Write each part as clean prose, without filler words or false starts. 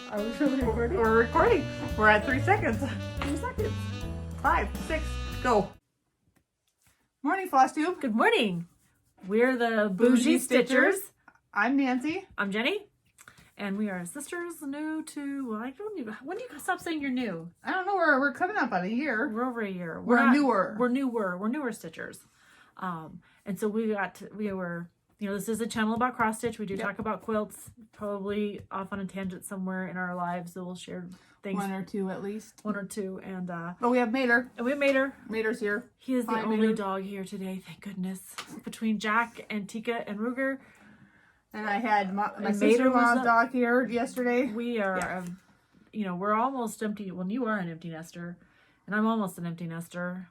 Are we really recording? We're recording. We're at 3 seconds. 2 seconds. 5, 6, go. Morning, FlossTube. Good morning. We're the Bougie Bougie Stitchers. I'm Nancy. I'm Jenny. And we are sisters new to, well, I don't even, when do you stop saying you're new? I don't know, we're coming up on a year. We're over a year. We're newer. We're newer Stitchers. And so we were, you know, this is a channel about cross stitch. We do talk about quilts, probably off on a tangent somewhere in our lives that we'll share things. One or two at least. One or two. And, but we have Mater. and we have Mater. Mater's here. He is the Hi, only Mater. dog here today, thank goodness. Between Jack and Tika and Ruger. And I had my And Mater sister-in-law's was dog here yesterday. We are, you know, we're almost empty. Well, you are an empty nester, and I'm almost an empty nester.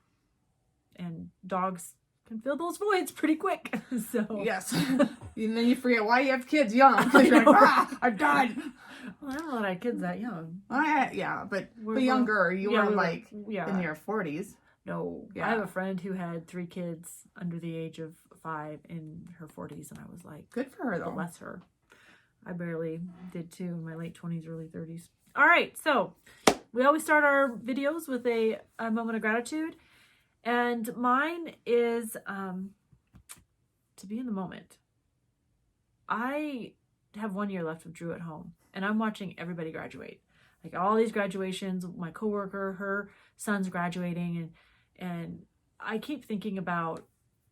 And dogs can fill those voids pretty quick. So Yes. And then you forget why you have kids young. Because you're like, I'm done. Well, I don't know that I had kids that young. But younger. You were like in your 40s. No, I have a friend who had 3 kids under the age of 5 in her 40s, and I was like, good for her though. Bless her. I barely did too in my late 20s, early 30s. All right, so we always start our videos with a moment of gratitude, and mine is to be in the moment. I have 1 year left of Drew at home, and I'm watching everybody graduate. Like all these graduations, my coworker, her son's graduating, and I keep thinking about,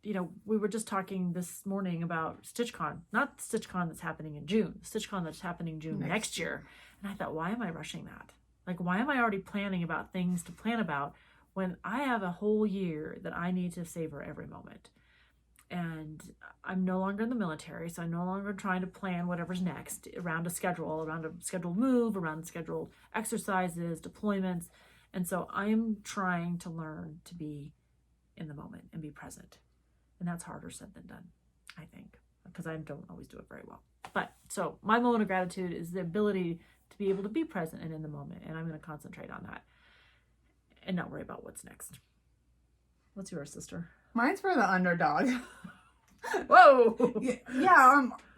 you know, we were just talking this morning about StitchCon, not StitchCon that's happening in June, StitchCon that's happening June next year. And I thought, why am I rushing that? Like, why am I already planning about things to plan about when I have a whole year that I need to savor every moment? And I'm no longer in the military, so I'm no longer trying to plan whatever's next around a scheduled move, around scheduled exercises, deployments. And so I'm trying to learn to be in the moment and be present. And that's harder said than done, I think, because I don't always do it very well. But so my moment of gratitude is the ability to be able to be present and in the moment. And I'm going to concentrate on that and not worry about what's next. What's yours, sister? Mine's for the underdog. Whoa!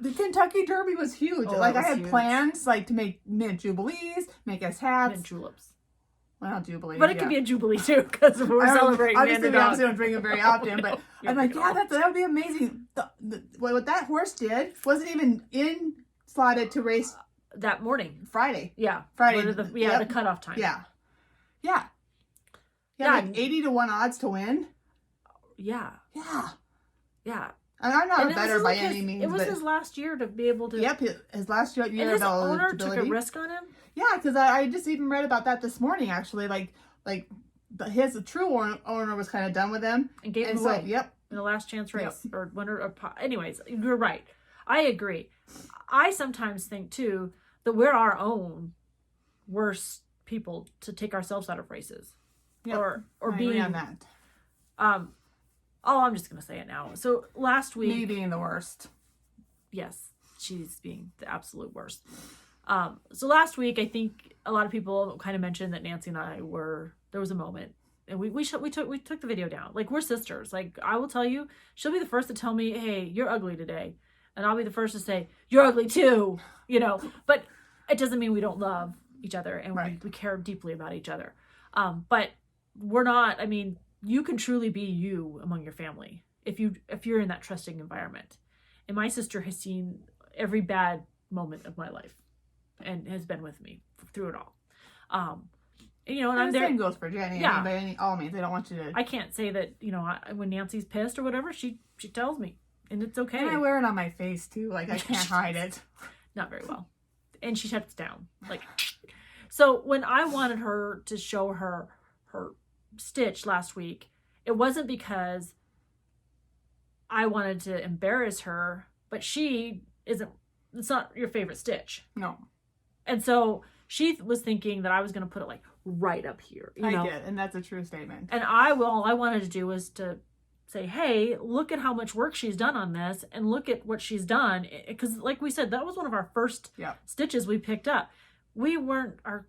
The Kentucky Derby was huge. Oh, like I had huge. plans like to make mint jubilees, make us hats. Mint juleps. Well, jubilees. But it could be a jubilee too, because we're celebrating obviously, the underdog. we don't drink it very often, but I'm like, that would be amazing. What that horse did wasn't even slotted to race that morning. Friday. Yeah. Friday. The cutoff time. Yeah. Like 80 to 1 odds to win. Yeah. And I'm not better by any means. It was his last year to be able to. Yep, his last year. And his owner took a risk on him. Yeah, because I just even read about that this morning. Actually, his true owner was kind of done with him And gave him away. Yep. In the last chance race or winner. Anyways, you're right. I agree. I sometimes think too that we're our own worst people to take ourselves out of races. Yep. Or I being agree on that. I'm just gonna say it now. So last week, Me being the worst. Yes, she's being the absolute worst. So last week, I think a lot of people kind of mentioned that Nancy and I there was a moment, and we took the video down. Like, we're sisters. Like, I will tell you, she'll be the first to tell me, hey, you're ugly today, and I'll be the first to say, you're ugly too, you know. But it doesn't mean we don't love each other and we care deeply about each other. But we're not. I mean, you can truly be you among your family if you're in that trusting environment. And my sister has seen every bad moment of my life and has been with me through it all. You know, and I'm the there. Same goes for Jenny. Yeah. By all means, they don't want you to. I can't say that, you know, when Nancy's pissed or whatever, she tells me, and it's okay. And I wear it on my face too. Like, I can't hide it. Not very well. And she shuts down. Like, so when I wanted her to show her stitch last week, it wasn't because I wanted to embarrass her, but it's not your favorite stitch. No. And so she was thinking that I was going to put it like right up here. You know? I did, and that's a true statement. And all I wanted to do was to say, hey, look at how much work she's done on this, and look at what she's done. Because like we said, that was one of our first stitches we picked up. We weren't, our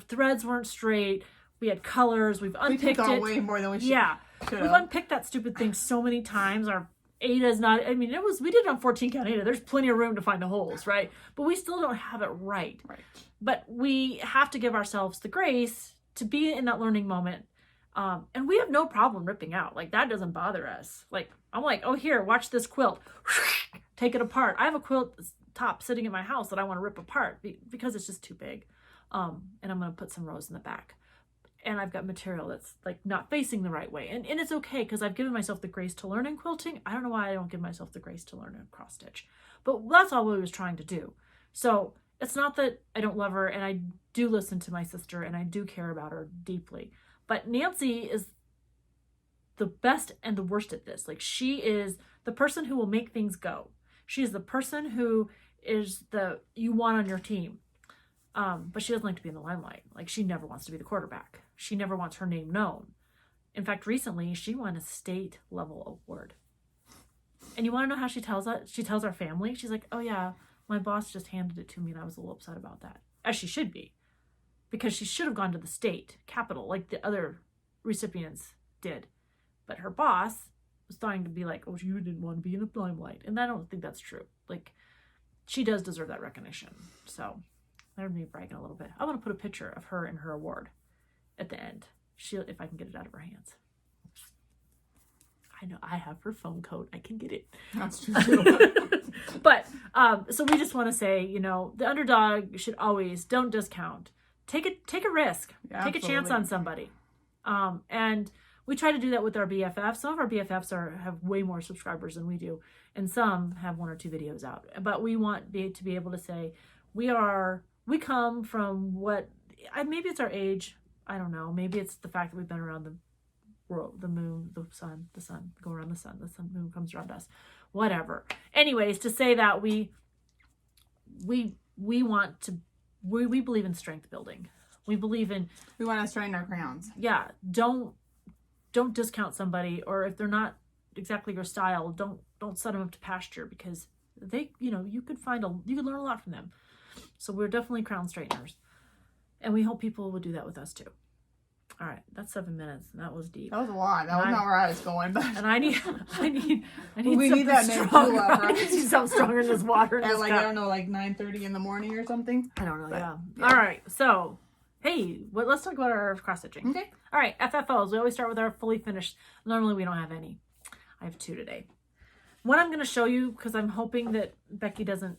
threads weren't straight. We had colors. We've unpicked it. Way more than we should. Yeah. We've unpicked that stupid thing so many times. Ada's not, I mean, we did it on 14 count Ada. There's plenty of room to find the holes, right? But we still don't have it right. But we have to give ourselves the grace to be in that learning moment. And we have no problem ripping out. Like, that doesn't bother us. Like, I'm like, oh, here, watch this quilt. Take it apart. I have a quilt top sitting in my house that I want to rip apart because it's just too big. And I'm going to put some rows in the back. And I've got material that's like not facing the right way. And it's okay because I've given myself the grace to learn in quilting. I don't know why I don't give myself the grace to learn in cross stitch. But that's all we was trying to do. So it's not that I don't love her, and I do listen to my sister and I do care about her deeply. But Nancy is the best and the worst at this. Like, she is the person who will make things go. She is the person who is you want on your team. But she doesn't like to be in the limelight. Like, she never wants to be the quarterback. She never wants her name known. In fact, recently she won a state level award. And you want to know how she tells us? She tells our family. She's like, oh yeah, my boss just handed it to me and I was a little upset about that. As she should be. Because she should have gone to the state capital like the other recipients did. But her boss was starting to be like, oh, you didn't want to be in the limelight. And I don't think that's true. Like, she does deserve that recognition. So there's me bragging a little bit. I want to put a picture of her and her award at the end. If I can get it out of her hands. I know I have her phone code. I can get it. That's true too. But so we just want to say, you know, the underdog should always don't discount. Take a risk. Yeah, take a chance on somebody. And we try to do that with our BFFs. Some of our BFFs have way more subscribers than we do, and some have 1 or 2 videos out. But we want to be able to say we come from maybe it's our age. I don't know. Maybe it's the fact that we've been around the world, the moon, the sun, go around the sun, moon comes around us, whatever. Anyways, to say that we want to, we believe in strength building. We want to straighten our crowns. Yeah. Don't discount somebody, or if they're not exactly your style, don't set them up to pasture, because you could learn a lot from them. So we're definitely crown straighteners. And we hope people will do that with us too. All right, that's 7 minutes. That was deep. That was a lot. That was not where I was going. But and I need we need that stronger. I need something stronger in this water. At I don't know, like 9:30 in the morning or something. I don't know. Yeah. All right. So, hey, let's talk about our cross stitching. Okay. All right. FFOs. We always start with our fully finished. Normally we don't have any. I have 2 today. One I'm going to show you because I'm hoping that Becky doesn't.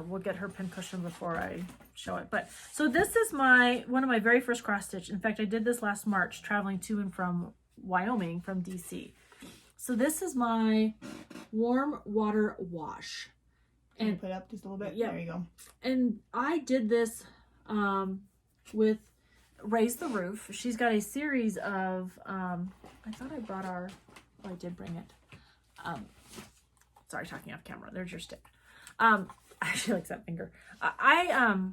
We'll get her pincushion before I show it. But so this is one of my very first cross stitch. In fact, I did this last March traveling to and from Wyoming from DC. So this is my warm water wash. Can you put it up just a little bit? Yeah. There you go. And I did this with Raise the Roof. She's got a series of I thought I brought I did bring it. Sorry, talking off camera. There's your stick. She likes that finger. I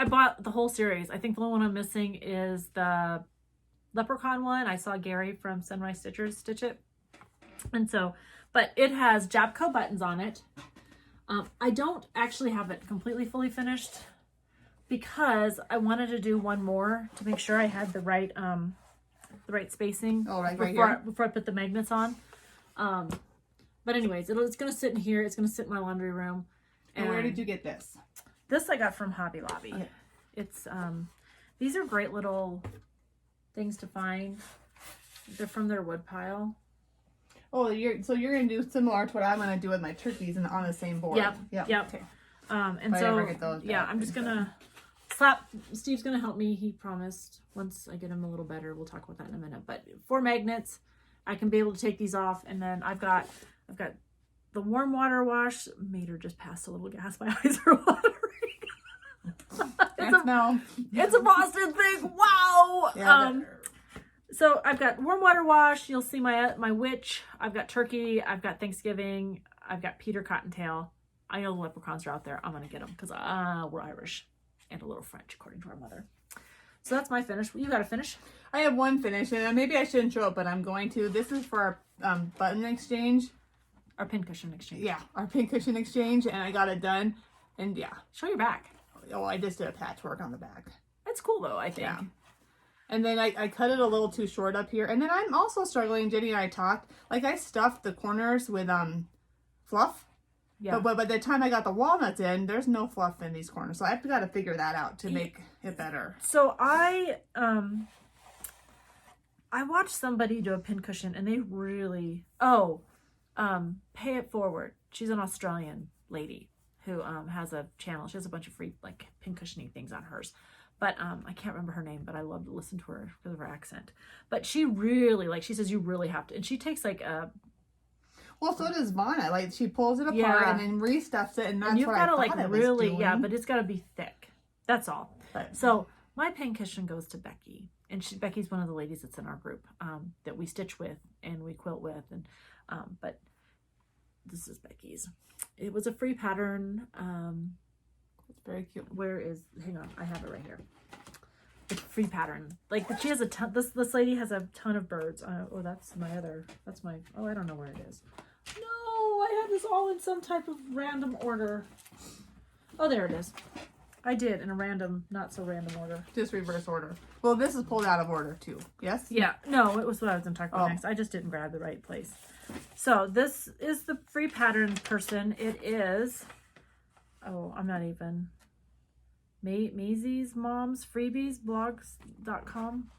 bought the whole series. I think the only one I'm missing is the leprechaun one. I saw Gary from Sunrise Stitchers stitch it. And so, but it has Jabco buttons on it. I don't actually have it completely fully finished because I wanted to do one more to make sure I had the right spacing. Oh, right before I put the magnets on. But anyways, it's going to sit in here. It's going to sit in my laundry room. And where did you get this? This I got from Hobby Lobby. Okay. It's, these are great little things to find. They're from their wood pile. Oh, you're going to do similar to what I'm going to do with my turkeys and on the same board. Yep. Okay. And so, I'm just going to Steve's going to help me. He promised once I get him a little better. We'll talk about that in a minute. But 4 magnets, I can be able to take these off. And then I've got the warm water wash. Mater just passed a little gas. My eyes are watering. It's a Boston thing. Wow. Yeah, so I've got warm water wash. You'll see my witch. I've got turkey. I've got Thanksgiving. I've got Peter Cottontail. I know the leprechauns are out there. I'm going to get them because we're Irish and a little French, according to our mother. So that's my finish. You got to finish? I have one finish, and maybe I shouldn't show it, but I'm going to. This is for our button exchange. Our pincushion exchange. Yeah, our pincushion exchange, and I got it done. And yeah. Show your back. Oh, I just did a patchwork on the back. That's cool, though, I think. Yeah. And then I cut it a little too short up here. And then I'm also struggling, Jenny and I talked, like I stuffed the corners with fluff. Yeah. But by the time I got the walnuts in, there's no fluff in these corners. So I've got to figure that out to make it better. So I watched somebody do a pincushion and they really, Pay It Forward. She's an Australian lady who has a channel. She has a bunch of free like pincushioning things on hers. But I can't remember her name, but I love to listen to her because of her accent. But she really, like, she says you really have to, and she takes like a... Well, so does Vonna. Like, she pulls it apart and then restuffs it, and that's you've what got I to thought like it was really, doing. yeah, but it's got to be thick. That's all. But, so my pincushion goes to Becky, and Becky's one of the ladies that's in our group that we stitch with and we quilt with, and but this is Becky's. It was a free pattern. it's very cute. Hang on, I have it right here. It's free pattern. Like she has a ton. This lady has a ton of birds. I don't know where it is. No, I had this all in some type of random order. Oh, there it is. I did in a random, not so random order. Just reverse order. Well, this is pulled out of order too. Yes? Yeah. No, it was what I was going to talk about next. I just didn't grab the right place. So this is the free pattern person. It is, I'm not even, Maisie's Mom's Freebies blogs.com.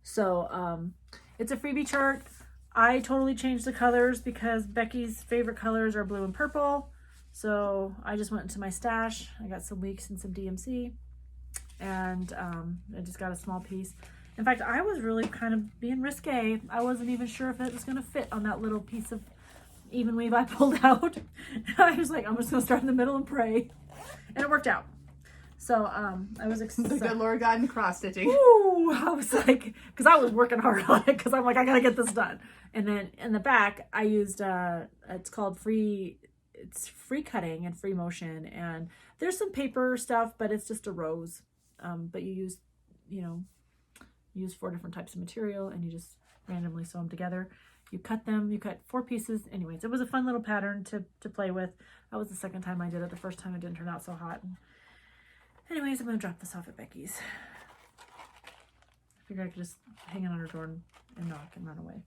So it's a freebie chart. I totally changed the colors because Becky's favorite colors are blue and purple. So I just went into my stash. I got some weeks and some DMC, and I just got a small piece. In fact, I was really kind of being risque. I wasn't even sure if it was going to fit on that little piece of even weave I pulled out. I was like, I'm just going to start in the middle and pray. And it worked out. So I was excited. The good Lord God in cross stitching. Ooh, I was like, because I was working hard on it because I'm like, I got to get this done. And then in the back, I used, it's called free cutting and free motion. And there's some paper stuff, but it's just a rose. But you use 4 different types of material and you just randomly sew them together. You cut 4 pieces. Anyways, it was a fun little pattern to play with. That was the second time I did it. The first time it didn't turn out so hot. Anyways, I'm going to drop this off at Becky's. I figured I could just hang it on her door and knock and run away.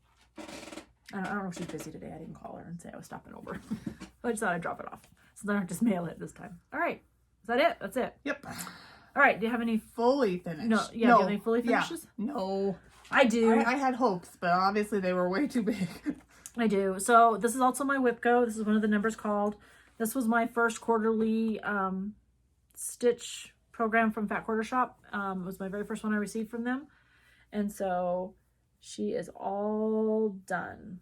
I don't know if she's busy today. I didn't call her and say I was stopping over. But I just thought I'd drop it off. So then I don't just mail it this time. All right. Is that it? That's it. Yep. All right. Do you have any fully finished? No. Yeah. Do you have any fully finishes? Yeah. No. I do. I had hopes, but obviously they were way too big. I do. So this is also my WIPGO. This is one of the numbers called. This was my first quarterly stitch program from Fat Quarter Shop. It was my very first one I received from them. And so she is all done.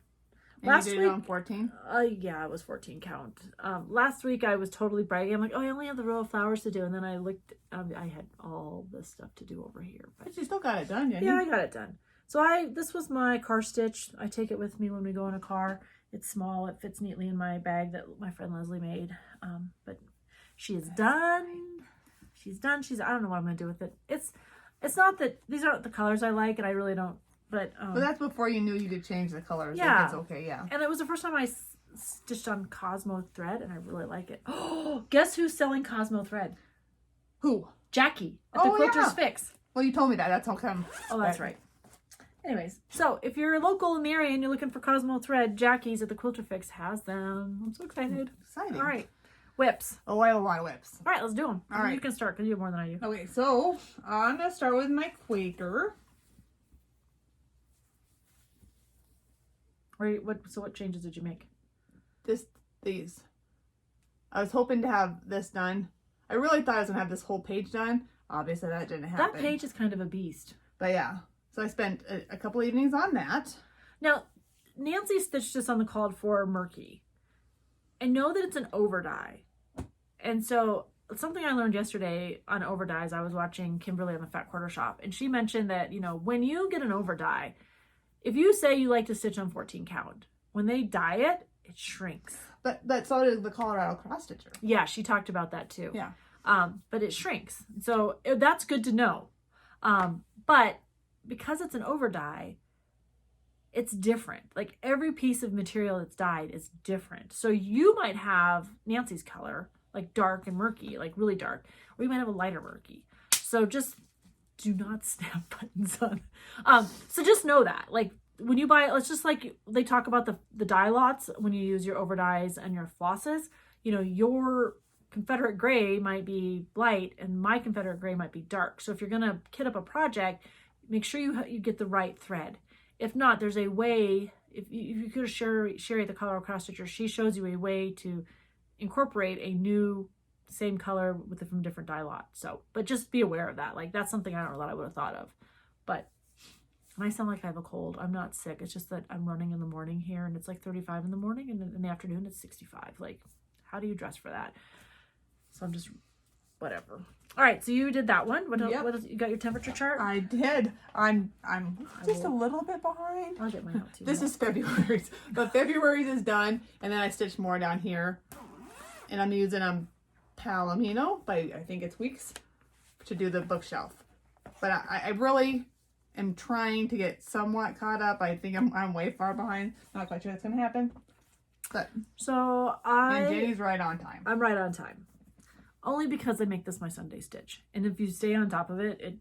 And last week on 14? Yeah, it was 14 count. Last week I was totally bragging. I'm like, I only have the row of flowers to do. And then I looked, I had all this stuff to do over here. But you still got it done, didn't you? Yeah, I got it done. So this was my car stitch. I take it with me when we go in a car. It's small. It fits neatly in my bag that my friend Leslie made. But she is done. She's done. I don't know what I'm going to do with it. It's not that these aren't the colors I like, and I really don't. But that's before you knew you could change the colors. Yeah. It's okay, yeah. And it was the first time I stitched on Cosmo thread, and I really like it. Oh, guess who's selling Cosmo thread? Who? Jackie at the Quilter's Fix. Well, you told me that. That's how come. Oh, that's right. Anyways, so if you're local in the area and you're looking for Cosmo thread, Jackie's at the Quilter Fix has them. I'm so excited. Exciting. All right. Whips. Oh, I have a lot of whips. All right, let's do them. All right. You can start because you have more than I do. Okay, so I'm going to start with my Quaker. So what changes did you make? These. I was hoping to have this done. I really thought I was going to have this whole page done. Obviously, that didn't happen. That page is kind of a beast. But yeah. So I spent a couple evenings on that. Now, Nancy stitched this on the called for murky. I know that it's an over dye. And so something I learned yesterday on over dyes, I was watching Kimberly on the Fat Quarter Shop, and she mentioned that, when you get an over dye, if you say you like to stitch on 14 count, when they dye it, it shrinks. But so did the Colorado cross stitcher. Yeah, she talked about that too. Yeah. But it shrinks. So that's good to know. But because it's an over dye, it's different. Like every piece of material that's dyed is different. So you might have Nancy's color like dark and murky, like really dark, or you might have a lighter murky. So just do not snap buttons on. So just know that, like, when you buy, it's just like they talk about the dye lots when you use your over dyes and your flosses. You know, your Confederate gray might be light and my Confederate gray might be dark. So if you're gonna kit up a project, make sure you get the right thread. If not, there's a way. If you go to Sherry the Color Cross Stitcher, she shows you a way to incorporate a new same color with it from a different dye lot. So, but just be aware of that. Like, that's something I don't know that I would have thought of. But I sound like I have a cold. I'm not sick. It's just that I'm running in the morning here and it's like 35 in the morning, and in the afternoon it's 65. Like, how do you dress for that? So I'm just whatever. All right, so you did that one. What else? You got your temperature chart? I did. I'm just a little bit behind. I'll get mine out too. This is February's, but February's is done, and then I stitched more down here, and I'm using Palomino by, I think it's Weeks, to do the bookshelf. But I really am trying to get somewhat caught up. I think I'm way far behind. Not quite sure that's gonna happen. But so and Jenny's right on time. I'm right on time. Only because I make this my Sunday stitch. And if you stay on top of it, it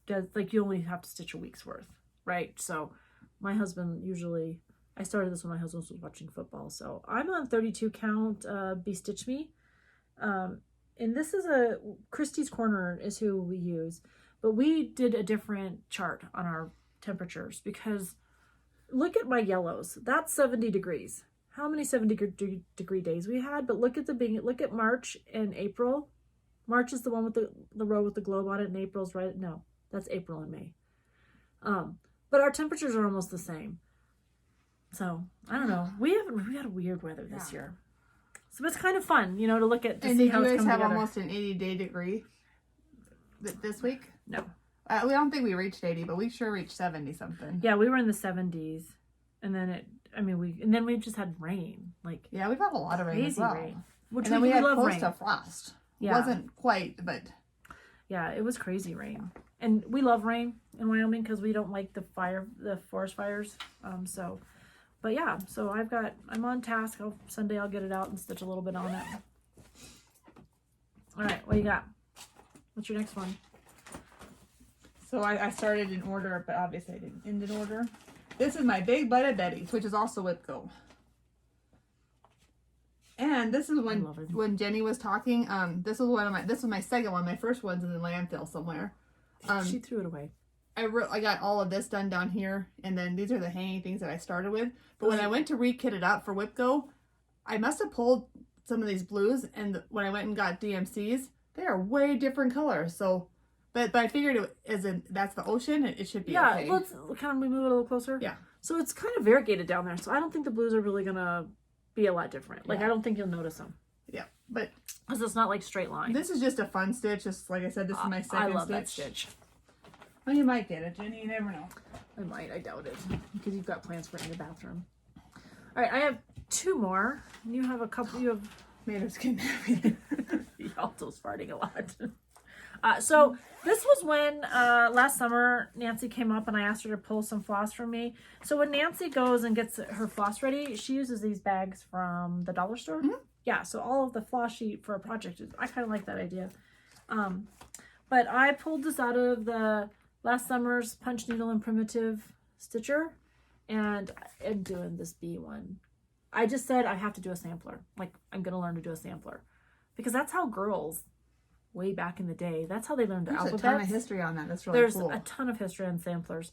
does, like, you only have to stitch a week's worth, right? So my husband usually, I started this when my husband was watching football. So I'm on 32 count Be Stitch Me. And this is Christie's Corner is who we use. But we did a different chart on our temperatures because look at my yellows. That's 70 degrees. How many 70-degree days we had? But look at March and April. March is the one with the row with the globe on it, and April's right. No, that's April and May. But our temperatures are almost the same. So I don't know. We had a weird weather this year. So it's kind of fun, you know, to look at to see how it's you come guys have together. almost an 80-day degree this week? No. We don't think we reached 80, but we sure reached 70 something. Yeah, we were in the 70s, and then we just had rain, like, yeah, we've had a lot of rain as well. Rain, which and then we had love close rain. to frost. Yeah. Wasn't quite, but Yeah, it was crazy rain, and we love rain in Wyoming because we don't like the forest fires. But yeah, so I'm on task. Sunday I'll get it out and stitch a little bit on it. All right, what you got? What's your next one? so I started in order, but obviously I didn't end in order. This is my Big Butt of Betty's, which is also WIPGO. And this is when Jenny was talking. This was my second one. My first one's in the landfill somewhere. She threw it away. I got all of this done down here, and then these are the hanging things that I started with. But when I went to re-kit it up for WIPGO, I must have pulled some of these blues, and when I went and got DMCs, they are way different colors. So, but I figured that's the ocean. It should be okay. Let's kind of move it a little closer. Yeah. So it's kind of variegated down there. So I don't think the blues are really gonna be a lot different. Like, I don't think you'll notice them. Yeah, but because it's not like straight line. This is just a fun stitch. Just like I said, this is my second stitch. I love that stitch. Well, you might get it, Jenny. You never know. I might. I doubt it because you've got plans for it in your bathroom. All right, I have two more. You have a couple. You have made her skin happy. Alto's farting a lot. So this was when last summer Nancy came up and I asked her to pull some floss from me. So when Nancy goes and gets her floss ready, she uses these bags from the dollar store. Mm-hmm. Yeah, so all of the floss sheet for a project, I kind of like that idea. But I pulled this out of the last summer's punch needle and primitive stitcher, and I'm doing this B one. I just said I have to do a sampler. Like, I'm gonna learn to do a sampler because that's how girls way back in the day, that's how they learned the alphabet. There's a ton of history on that. That's really cool. There's a ton of history on samplers.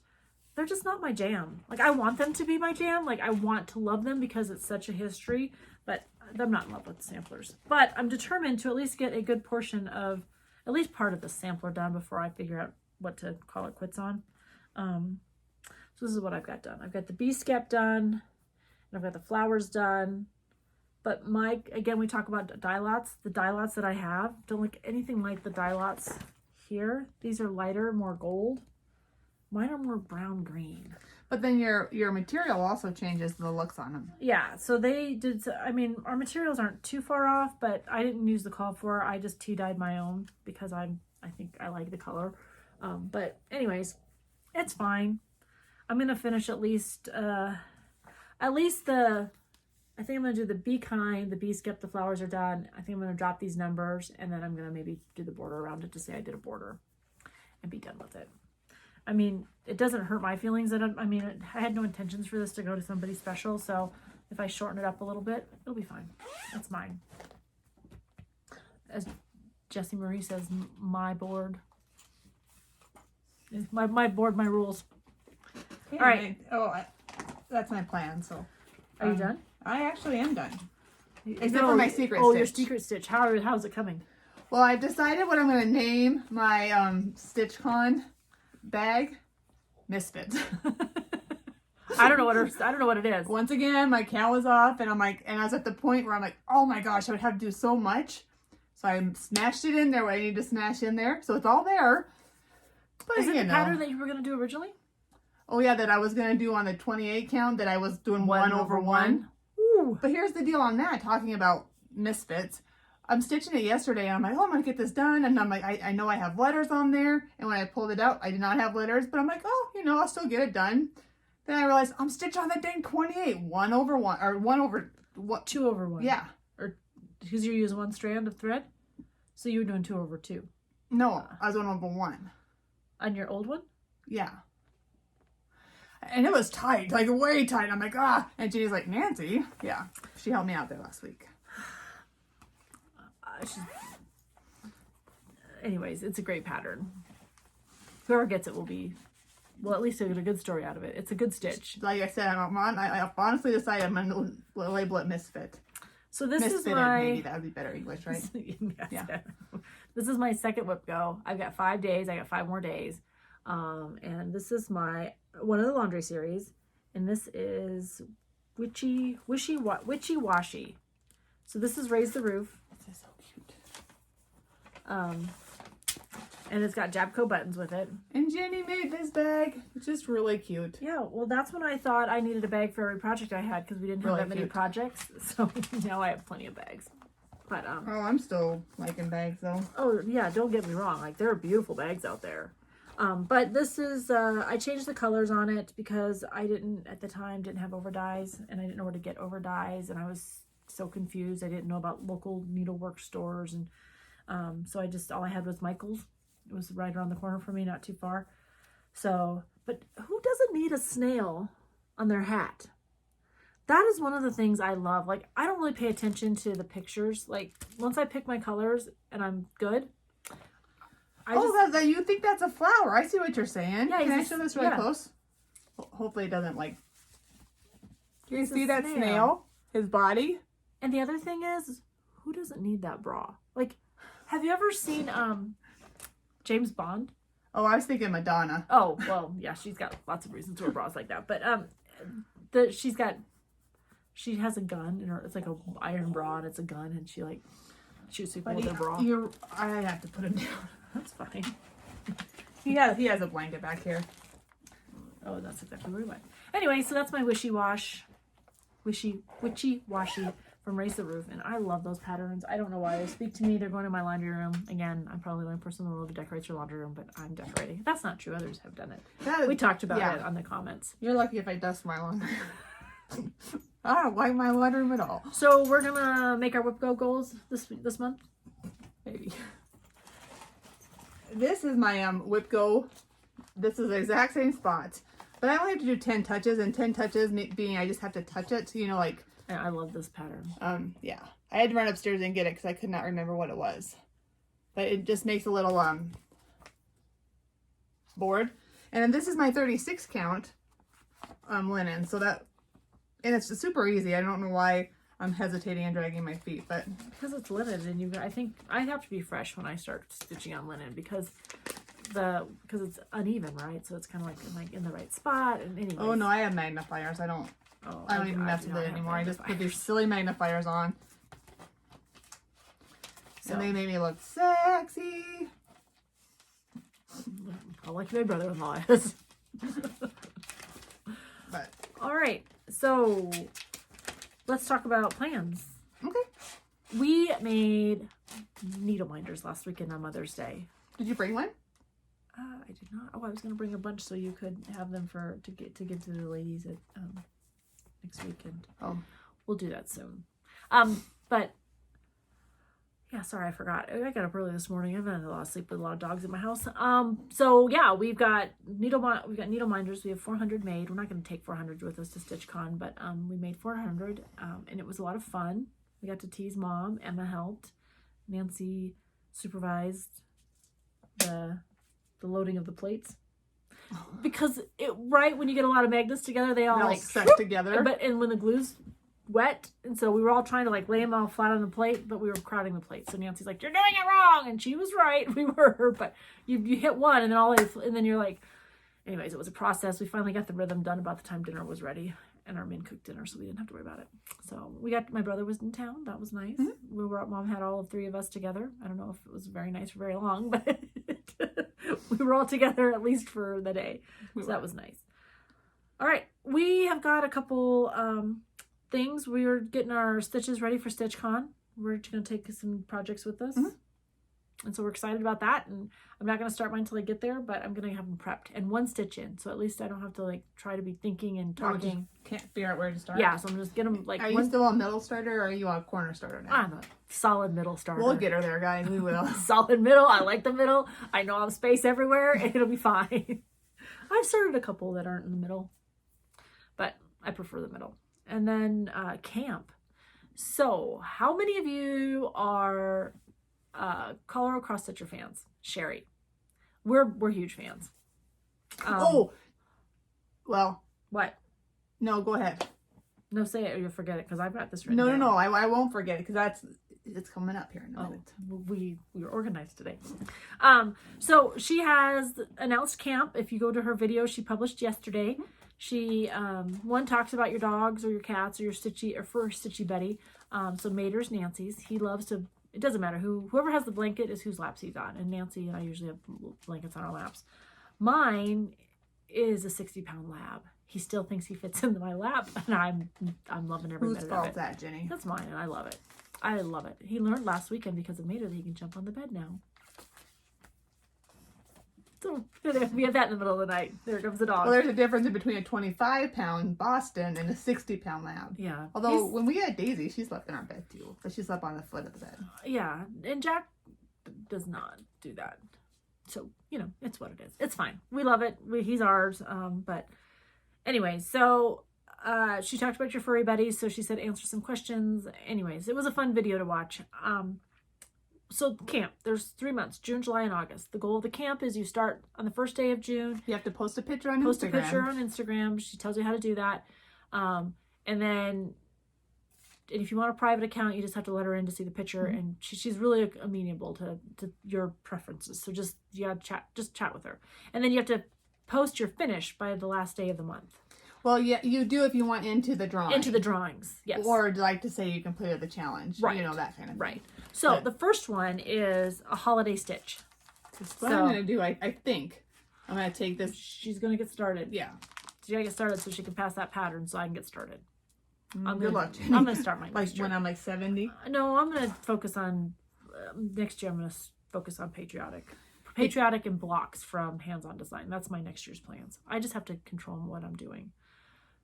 They're just not my jam. Like, I want them to be my jam. Like, I want to love them because it's such a history, but I'm not in love with samplers. But I'm determined to at least get a good portion of, at least part of the sampler done before I figure out what to call it quits on. So this is what I've got done. I've got the bee skep done, and I've got the flowers done. But again, we talk about dye lots. The dye lots that I have don't look anything like the dye lots here. These are lighter, more gold. Mine are more brown green. But then your material also changes the looks on them. Yeah, so they did. I mean, our materials aren't too far off, but I didn't use the call for. I just tea dyed my own because I think I like the color. But anyways, it's fine. I'm gonna finish at least the I think I'm going to do the Be Kind, the Be Skip, the flowers are done. I think I'm going to drop these numbers, and then I'm going to maybe do the border around it to say I did a border and be done with it. I mean, it doesn't hurt my feelings that I had no intentions for this to go to somebody special, so if I shorten it up a little bit, it'll be fine. That's mine. As Jessie Marie says, my board. My board, my rules. Yeah, all right. That's my plan, so. Are you done? I actually am done. Except for my secret stitch. Oh, your secret stitch. How's it coming? Well, I've decided what I'm going to name my StitchCon bag. Misfits. I don't know what it is. Once again, my count was off, and I was at the point where I'm like, oh my gosh, I would have to do so much. So I smashed it in there what I need to smash in there. So it's all there. But is it the pattern that you were going to do originally? Oh yeah, that I was going to do on the 28 count, that I was doing 1 over 1. Ooh. But here's the deal on that, talking about misfits. I'm stitching it yesterday, and I'm like, oh, I'm going to get this done. And I'm like, I know I have letters on there. And when I pulled it out, I did not have letters. But I'm like, oh, I'll still get it done. Then I realized I'm stitching on that dang 28. 1 over 1, or 1 over, what? 2 over 1. Yeah. Or, because you're using 1 strand of thread? So you were doing 2 over 2. No, I was 1 over 1. On your old one? Yeah. And it was tight, like way tight. I'm like, ah. And Jenny's like, Nancy. Yeah. She helped me out there last week. Anyways, it's a great pattern. Whoever gets it will be, well, at least they'll get a good story out of it. It's a good stitch. Like I said, I honestly decided I'm going to label it Misfit. So this Misfitted, is my... maybe that would be better English, right? Yes, Yeah. This is my second WIPGO. I've got 5 days. I got 5 more days. And this is one of the laundry series. And this is Witchy Washy. So this is Raise the Roof. This is so cute. And it's got Jabco buttons with it. And Jenny made this bag. It's just really cute. Yeah, well, that's when I thought I needed a bag for every project I had, because we didn't have that many projects. So now I have plenty of bags. But oh, I'm still liking bags though. Oh yeah, don't get me wrong. Like, there are beautiful bags out there. But this is I changed the colors on it because I at the time didn't have over dyes, and I didn't know where to get over dyes, and I was so confused. I didn't know about local needlework stores, and so all I had was Michael's. It was right around the corner from me, not too far. So, but who doesn't need a snail on their hat? That is one of the things I love. Like, I don't really pay attention to the pictures. Like, once I pick my colors and I'm good. You think that's a flower? I see what you're saying. Yeah, can I show this really close? Hopefully it doesn't like. Can you see that snail? His body. And the other thing is, who doesn't need that bra? Like, have you ever seen James Bond? Oh, I was thinking Madonna. Oh, well, yeah, she's got lots of reasons to wear bras like that. But she has a gun in her. It's like a iron bra, and it's a gun, and she like shoots people with her bra. I have to put him down. That's fine. He has a blanket back here. Oh, that's exactly where we went. Anyway, so that's my witchy washy from Raise the Roof, and I love those patterns. I don't know why they speak to me. They're going in my laundry room. Again, I'm probably the only person in the world who decorates your laundry room, but I'm decorating. That's not true. Others have done it. We talked about it on the comments. You're lucky if I dust my laundry. I don't like my laundry room at all. So we're gonna make our WIPGO goals this month. Maybe. This is my WIPGO. This is the exact same spot, but I only have to do 10 touches, and 10 touches being I just have to touch it. So, like. I love this pattern. Yeah. I had to run upstairs and get it because I could not remember what it was. But it just makes a little board. And then this is my 36 count linen. So that, and it's super easy. I don't know why I'm hesitating and dragging my feet, but because it's linen, and I think I have to be fresh when I start stitching on linen because it's uneven, right? So it's kind of like in the right spot. And anyways. Oh no, I have magnifiers. I don't even mess with it anymore. I just put these silly magnifiers on. So. And they made me look sexy. I like my brother-in-law is. But all right, so let's talk about plans. Okay. We made needle minders last weekend on Mother's Day. Did you bring one? I did not. Oh, I was going to bring a bunch so you could have them to give to the ladies at next weekend. Oh. we'll do that soon. But yeah, sorry, I forgot. I got up early this morning. I've had a lot of sleep with a lot of dogs in my house. So yeah, we've got needle minders. We have 400 made. We're not going to take 400 with us to StitchCon, but we made 400, and it was a lot of fun. We got to tease Mom. Emma helped. Nancy supervised the loading of the plates. Because right when you get a lot of magnets together, they all like stuck together. And when the glue's wet, and so we were all trying to like lay them all flat on the plate, but we were crowding the plate. So Nancy's like, "You're doing it wrong," and she was right. We were, but you hit one, and then you're like, anyways, it was a process. We finally got the rhythm done about the time dinner was ready, and our men cooked dinner, so we didn't have to worry about it. So my brother was in town. That was nice. We were Mom had all 3 of us together. I don't know if it was very nice for very long, but we were all together at least for the day. So that was nice. All right, we have got a couple things. We are getting our stitches ready for StitchCon. We're just going to take some projects with us. And so we're excited about that. And I'm not going to start mine until I get there, but I'm going to have them prepped and 1 stitch in. So at least I don't have to like try to be thinking and talking. Can't figure out where to start. Yeah, so I'm just getting them like. Are you still a middle starter or are you a corner starter now? I'm a solid middle starter. We'll get her there, guys. We will. Solid middle. I like the middle. I know I have space everywhere and it'll be fine. I've started a couple that aren't in the middle, but I prefer the middle. And then camp. So how many of you are Colorado Cross Stitcher fans? Sherry. We're huge fans. Well. What? No, go ahead. No, say it or you'll forget it because I've got this written down. No, I won't forget it because it's coming up here in a minute. We were organized today. So she has announced camp. If you go to her video she published yesterday, she one talks about your dogs or your cats or your Stitchy or for Stitchy Betty. So Mater's Nancy's. He loves to. It doesn't matter whoever has the blanket is whose laps he's on. And Nancy and I usually have blankets on our laps. Mine is a 60-pound lab. He still thinks he fits into my lap, and I'm loving every minute of it. Whose fault is that, Jenny? That's mine, and I love it. I love it. He learned last weekend because of Mater that he can jump on the bed now. So we have that in the middle of the night. There comes the dog. Well, there's a difference between a 25-pound Boston and a 60-pound lab. Yeah. Although when we had Daisy, she slept in our bed too, but she slept on the foot of the bed. Yeah, and Jack does not do that. So it's what it is. It's fine. We love it. He's ours. But anyways, so she talked about your furry buddies. So she said answer some questions. Anyways, it was a fun video to watch. So camp, there's 3 months, June, July, and August. The goal of the camp is you start on the first day of June. You have to post a picture on Instagram. Post a picture on Instagram. She tells you how to do that. And then if you want a private account, you just have to let her in to see the picture. And she's really amenable to your preferences. So just chat with her. And then you have to post your finish by the last day of the month. Well, yeah, you do if you want into the drawing. Into the drawings, yes. Or like to say you completed the challenge. Right. That kind of thing. Right. So the first one is a holiday stitch. What I'm going to do, I think, I'm going to take this. She's going to get started. Yeah. She's got to get started so she can pass that pattern so I can get started. Good luck, Jenny. I'm going to start mine next year. When I'm like 70? No, I'm going to focus on, next year I'm going to focus on patriotic and blocks from hands-on design. That's my next year's plans. I just have to control what I'm doing,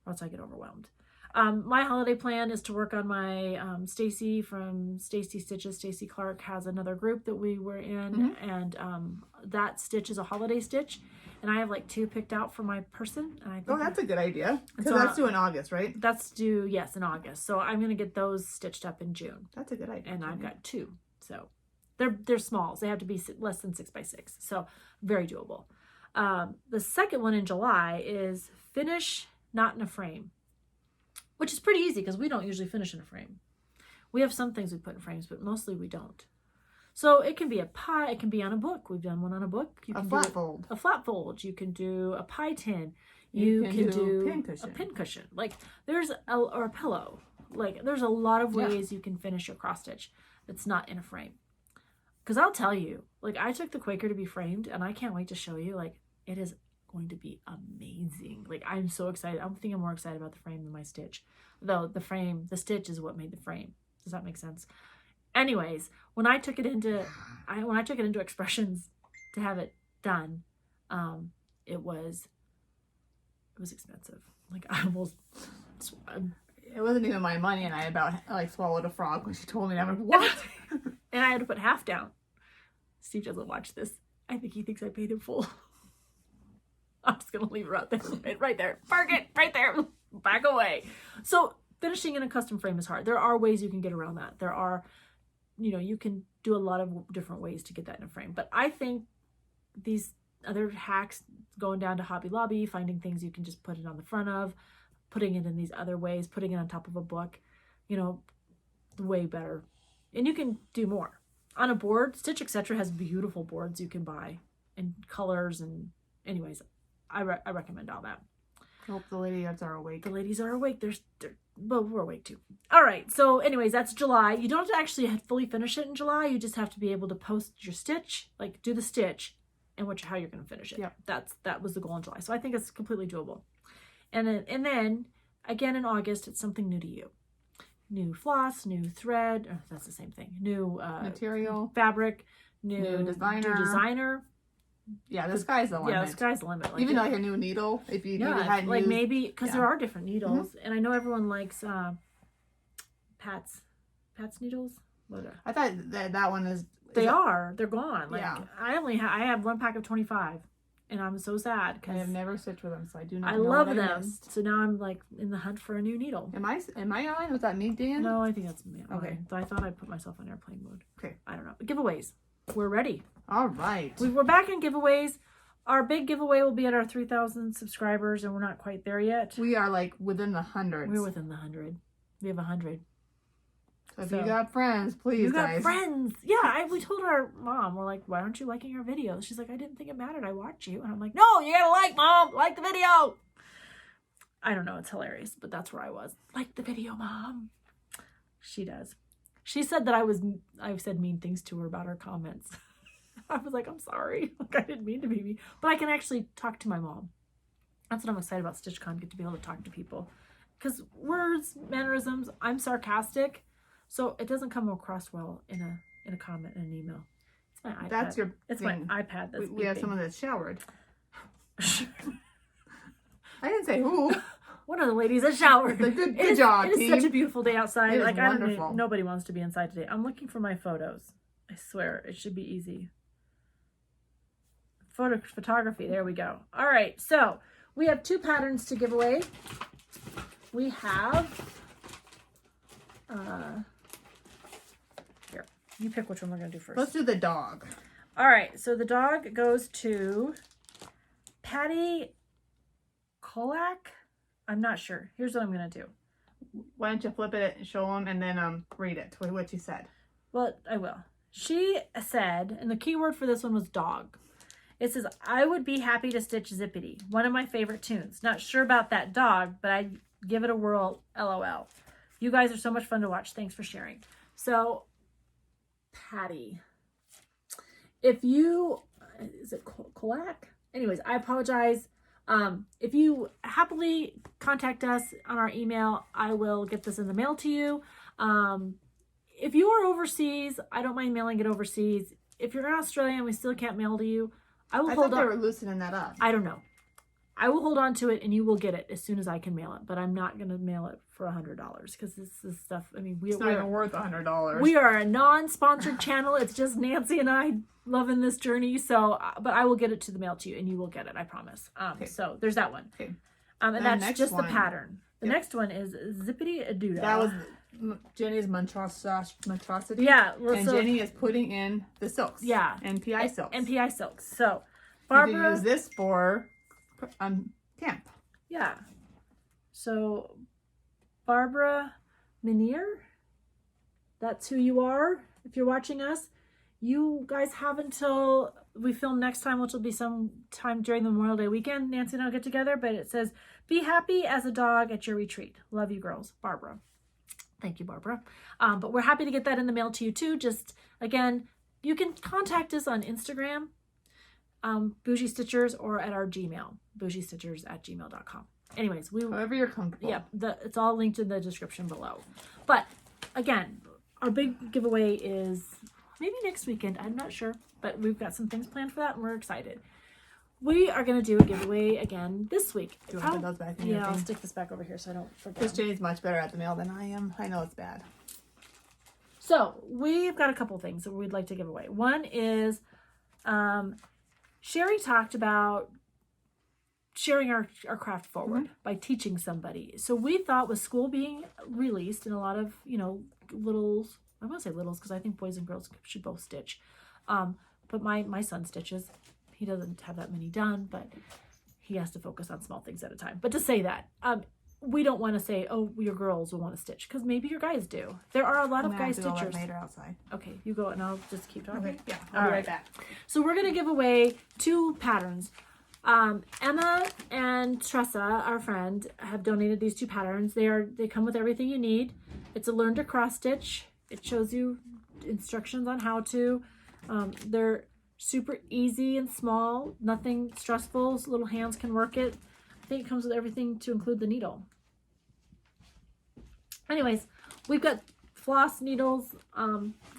or else I get overwhelmed. My holiday plan is to work on my Stacy from Stacy Stitches. Stacy Clark has another group that we were in, and that stitch is a holiday stitch, and I have like 2 picked out for my person. And I think that's a good idea, because that's due in August, right? That's due, yes, in August. So I'm going to get those stitched up in June. That's a good idea. And I've got 2, so they're small. So they have to be less than 6 by 6, so very doable. The second one in July is finish not in a frame, which is pretty easy because we don't usually finish in a frame. We have some things we put in frames, but mostly we don't. So it can be a pie. It can be on a book. We've done one on a book. You can a flat fold. A flat fold. You can do a pie tin. You can do a pincushion. Like or a pillow. Like there's a lot of ways you can finish your cross stitch that's not in a frame. Because I'll tell you, like I took the Quaker to be framed, and I can't wait to show you. Like it is going to be amazing. Like I'm so excited. I'm thinking I'm more excited about the frame than my stitch. Though the stitch is what made the frame. Does that make sense? Anyways, when I took it into Expressions to have it done, it was expensive. Like it wasn't even my money, and I about like swallowed a frog when she told me that. I'm like, what? And I had to put half down. Steve doesn't watch this. I think he thinks I paid him full. I'm just gonna leave her out there, right there. Park it right there. Back away. So finishing in a custom frame is hard. There are ways you can get around that. There are, you know, you can do a lot of different ways to get that in a frame. But I think these other hacks, going down to Hobby Lobby, finding things you can just put it on the front of, putting it in these other ways, putting it on top of a book, you know, way better. And you can do more. On a board, Stitch Etc. has beautiful boards you can buy and colors, and anyways, I recommend all that. Hope the ladies are awake. The ladies are awake. Well, we're awake too. All right. So anyways, that's July. You don't have to actually fully finish it in July. You just have to be able to post your stitch, like do the stitch and how you're going to finish it. Yep. That was the goal in July. So I think it's completely doable. And then again in August, it's something new to you. New floss, new thread. Oh, that's the same thing. New material, fabric, new designer. Yeah, the sky's the limit. Yeah, the sky's the limit. Like even like a new needle, if you had like used, maybe because there are different needles, and I know everyone likes Pat's needles. What I thought that one is. They're gone. Like yeah. I have one pack of 25, and I'm so sad because I have never stitched with them, so I do not. I know love what them. missed. So now I'm like in the hunt for a new needle. Am I on? Was that me, Dan? No, I think that's me. Okay. So I thought I'd put myself on airplane mode. Okay. I don't know. Giveaways. We're ready. All right. We're back in giveaways. Our big giveaway will be at our 3,000 subscribers, and we're not quite there yet. We are like within the hundreds. We're within the 100. We have 100. So if you got friends, please, guys. You got friends. Yeah, we told our mom, we're like, why aren't you liking our videos? She's like, I didn't think it mattered. I watch you. And I'm like, no, you gotta like, Mom. Like the video. I don't know. It's hilarious, but that's where I was. Like the video, Mom. She does. She said that I've said mean things to her about her comments. I was like, I'm sorry. Like, I didn't mean to be mean. But I can actually talk to my mom. That's what I'm excited about StitchCon, get to be able to talk to people. Because words, mannerisms, I'm sarcastic. So it doesn't come across well in a comment, in an email. It's my iPad. That's your It's thing. my iPad that's we have beeping. someone that's showered. I didn't say who. One of the ladies that showered. Good job, It is team. such a beautiful day outside. It is like wonderful. Nobody wants to be inside today. I'm looking for my photos. I swear it should be easy. Photography. There we go. All right. So we have 2 patterns to give away. We have here. You pick which one we're gonna do first. Let's do the dog. All right. So the dog goes to Patty Kolak. I'm not sure. Here's what I'm gonna do. Why don't you flip it and show them, and then read it what you said. Well, I will. She said, and the key word for this one was dog. It says, I would be happy to stitch Zippity, one of my favorite tunes. Not sure about that dog, but I'd give it a whirl, LOL. You guys are so much fun to watch. Thanks for sharing. So, Patty, if you, is it Kolak? Anyways, I apologize. If you happily contact us on our email, I will get this in the mail to you. If you are overseas, I don't mind mailing it overseas. If you're in Australia and we still can't mail to you, I thought they were loosening that up. I don't know. I will hold on to it and you will get it as soon as I can mail it. But I'm not going to mail it for $100 because this is stuff. I mean, it's not even worth $100. We are a non-sponsored channel. It's just Nancy and I loving this journey. So, but I will get it to the mail to you and you will get it. I promise. Okay. So there's that one. Okay. And that's just the pattern. The next one is Zippity Adoodah. That was Jenny's monstrosity. Yeah. Well, and Jenny is putting in the silks. Yeah. NPI silks. NPI silks. So Barbara. You can use this for camp. Yeah. So Barbara Minier, that's who you are. If you're watching us, you guys have until we film next time, which will be some time during the Memorial Day weekend. Nancy and I'll get together, but it says, be happy as a dog at your retreat. Love you girls. Barbara. Thank you, Barbara. But we're happy to get that in the mail to you too. Just, again, you can contact us on Instagram, Bougie Stitchers, or at our Gmail, bougiestitchers@gmail.com. Anyways, however you're comfortable. Yeah, it's all linked in the description below. But again, our big giveaway is maybe next weekend. I'm not sure, but we've got some things planned for that and we're excited. we are going to do a giveaway again this week. Do you want to put those back in your Yeah, I'll thing? stick this back over here so I don't forget. Because Jenny's much better at the mail than I am. I know it's bad. So we've got a couple things that we'd like to give away. One is Sherry talked about sharing our craft forward by teaching somebody. So we thought with school being released and a lot of, littles, I want to say littles because I think boys and girls should both stitch. But my son stitches. He doesn't have that many done, but he has to focus on small things at a time. But to say that, we don't want to say, oh, your girls will want to stitch because maybe your guys do. There are a lot of guy stitchers. Later outside. Okay, you go and I'll just keep talking. Okay, yeah, I'll be right back. So we're going to give away 2 patterns. Emma and Tressa, our friend, have donated these 2 patterns. They come with everything you need. It's a learn to cross stitch. It shows you instructions on how to. They're super easy and small, nothing stressful, so little hands can work it. I think it comes with everything to include the needle. Anyways, we've got floss needles.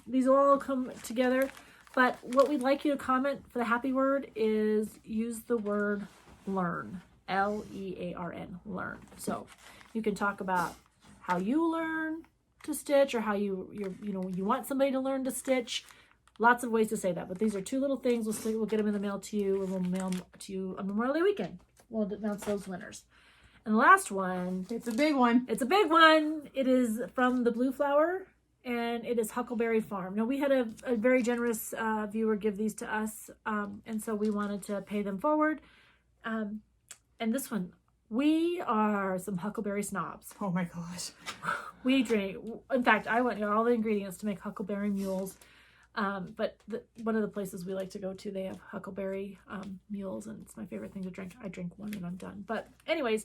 These will all come together. But what we'd like you to comment for the happy word is use the word learn. L-E-A-R-N, learn. So you can talk about how you learn to stitch or how you want somebody to learn to stitch. Lots of ways to say that. But these are 2 little things. We'll get them in the mail to you and we'll mail them to you on Memorial Day weekend. We'll announce those winners. And the last one. It's a big one. It's a big one. It is from the Blue Flower. And it is Huckleberry Farm. Now, we had a very generous viewer give these to us, and so we wanted to pay them forward. And this one, we are some Huckleberry snobs. Oh my gosh. We drink, in fact, I went and got all the ingredients to make Huckleberry mules. But one of the places we like to go to, they have Huckleberry mules, and it's my favorite thing to drink. I drink one and I'm done. But anyways,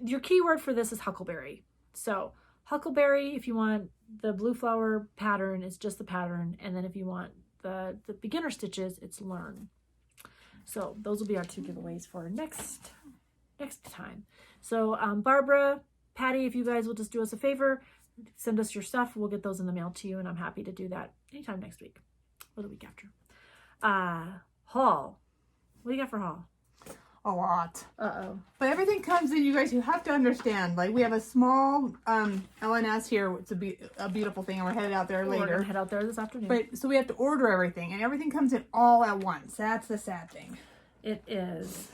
your keyword for this is Huckleberry. So Huckleberry, if you want the Blue Flower pattern, it's just the pattern. And then if you want the beginner stitches, it's learn. So those will be our 2 giveaways for next time. So Barbara, Patty, if you guys will just do us a favor, send us your stuff. We'll get those in the mail to you. And I'm happy to do that anytime next week or the week after. Haul. What do you got for haul? A lot. Uh-oh. But everything comes in, you guys, you have to understand. Like, we have a small LNS here. It's a beautiful thing, and we're headed out there later. We're going to head out there this afternoon. But, so we have to order everything, and everything comes in all at once. That's the sad thing. It is.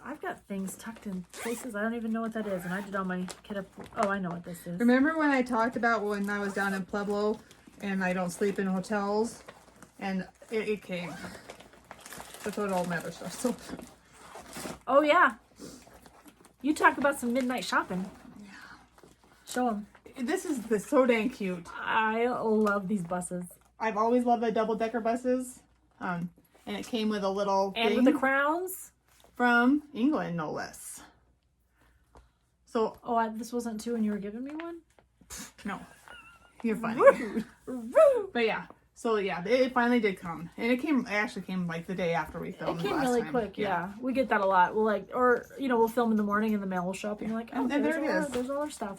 I've got things tucked in places I don't even know what that is, and I did all my kit up. Oh, I know what this is. Remember when I talked about when I was down in Pueblo, and I don't sleep in hotels? And it came. That's what all my other stuff. So. Oh yeah, you talk about some midnight shopping. Yeah. Show them. This is so dang cute. I love these buses. I've always loved the double-decker buses. And it came with a little and thing with the crowns from England, no less. So this wasn't 2 and you were giving me one? No, you're funny. Rude. But yeah. So yeah, it finally did come, and it actually came like the day after we filmed. It came last really time. quick. Yeah, we get that a lot. We'll we'll film in the morning and the mail will show up, and you're like, oh, and there it is. There's all our stuff.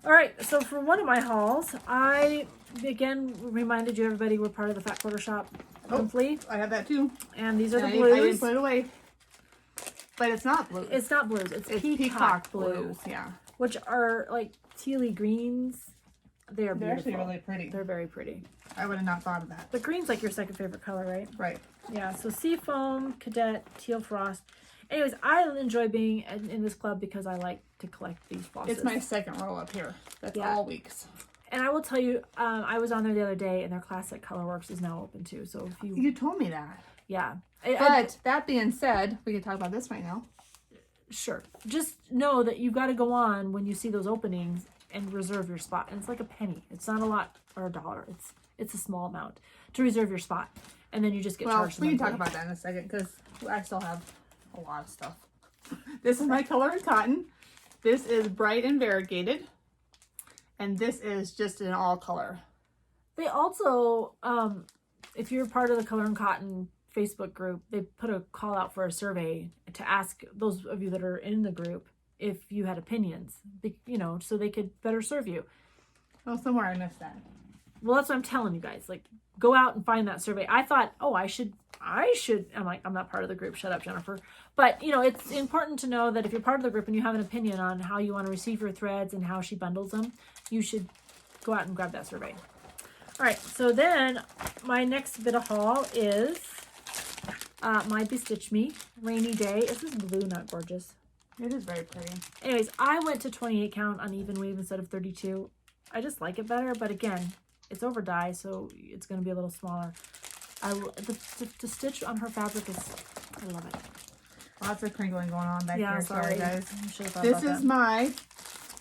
All right, so for one of my hauls, I again reminded you, everybody, we're part of the Fat Quarter Shop monthly. I have that too. And these are the I blues. didn't put it away. But it's not blues. It's not blues. It's peacock blues. Yeah. Which are like tealy greens. They're beautiful. actually really pretty. They're very pretty. I would have not thought of that. The green's like your second favorite color, right? Right. Yeah, so Seafoam, Cadet, Teal Frost. Anyways, I enjoy being in this club because I like to collect these flosses. It's my second row up here. That's all weeks. And I will tell you, I was on there the other day, and their classic Colorworks is now open too. So if You told me that. yeah. But that being said, we can talk about this right now. Sure. Just know that you've got to go on when you see those openings and reserve your spot. And it's like a penny. It's not a lot or $1. It's a small amount to reserve your spot. And then you just get charged. We can talk about that in a second because I still have a lot of stuff. This is my color in cotton. This is bright and variegated. And this is just an all color. They also, if you're part of the Color and Cotton Facebook group, they put a call out for a survey to ask those of you that are in the group if you had opinions, so they could better serve you. Oh, somewhere I missed that. Well, that's what I'm telling you guys. Like, go out and find that survey. I thought, oh, I should. I'm like, I'm not part of the group. Shut up, Jennifer. But, you know, it's important to know that if you're part of the group and you have an opinion on how you want to receive your threads and how she bundles them, you should go out and grab that survey. All right, so then my next bit of haul is my Bestitch Me Rainy Day. Is this blue not gorgeous? It is very pretty. Anyways, I went to 28 count on even weave instead of 32. I just like it better, but again, it's over dye, so it's going to be a little smaller. The stitch on her fabric is, I love it. Lots of crinkling going on back here. Sorry guys. This is my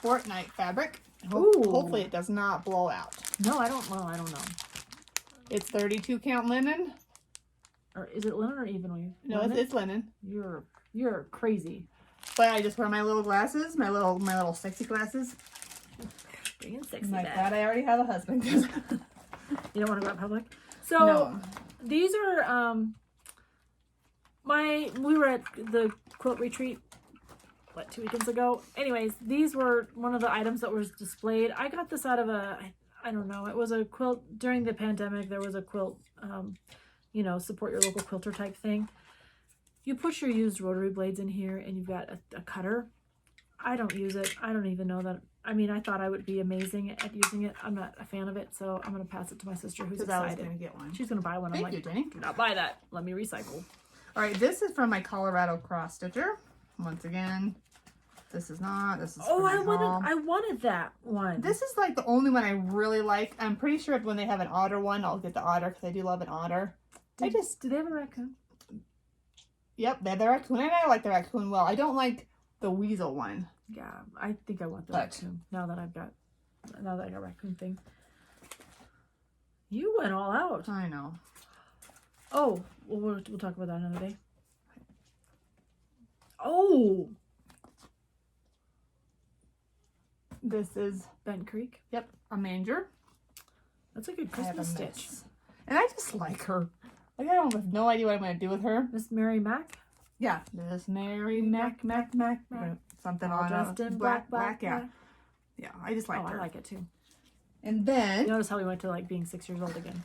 Fortnite fabric. Hopefully it does not blow out. No, I don't know. It's 32 count linen. Or is it linen or even weave? No, it's linen. You're crazy. But I just wear my little glasses, my little sexy glasses. Being sexy. I'm like, glad I already have a husband. You don't want to go out public? So no. These are we were at the quilt retreat, what, 2 weekends ago? Anyways, these were one of the items that was displayed. I got this out of I don't know, it was a quilt during the pandemic. There was a quilt, you know, support your local quilter type thing. You put your used rotary blades in here and you've got a cutter. I don't use it. I don't even know that. I mean, I thought I would be amazing at using it. I'm not a fan of it, so I'm going to pass it to my sister who's excited. I was going to get one. She's going to buy one. Thank you, Jenny. Do not buy that. Let me recycle. All right, this is from my Colorado cross stitcher. Once again, this is not. This is I wanted that one. This is like the only one I really like. I'm pretty sure when they have an otter one, I'll get the otter because I do love an otter. Do they have a raccoon? Yep, they have the raccoon, and I like the raccoon well. I don't like the weasel one. Yeah, I think I want the raccoon now that I got raccoon thing. You went all out. I know. Oh, we'll talk about that another day. Oh, this is Bent Creek. Yep, a manger. That's a good Christmas stitch. And I just like her. Like, I don't have no idea what I'm going to do with her. Miss Mary Mac? Yeah. Miss Mary Mac. Something all on dressed in black. Yeah. Yeah, I just like her. I like it too. And then... You notice how we went to, like, being 6 years old again.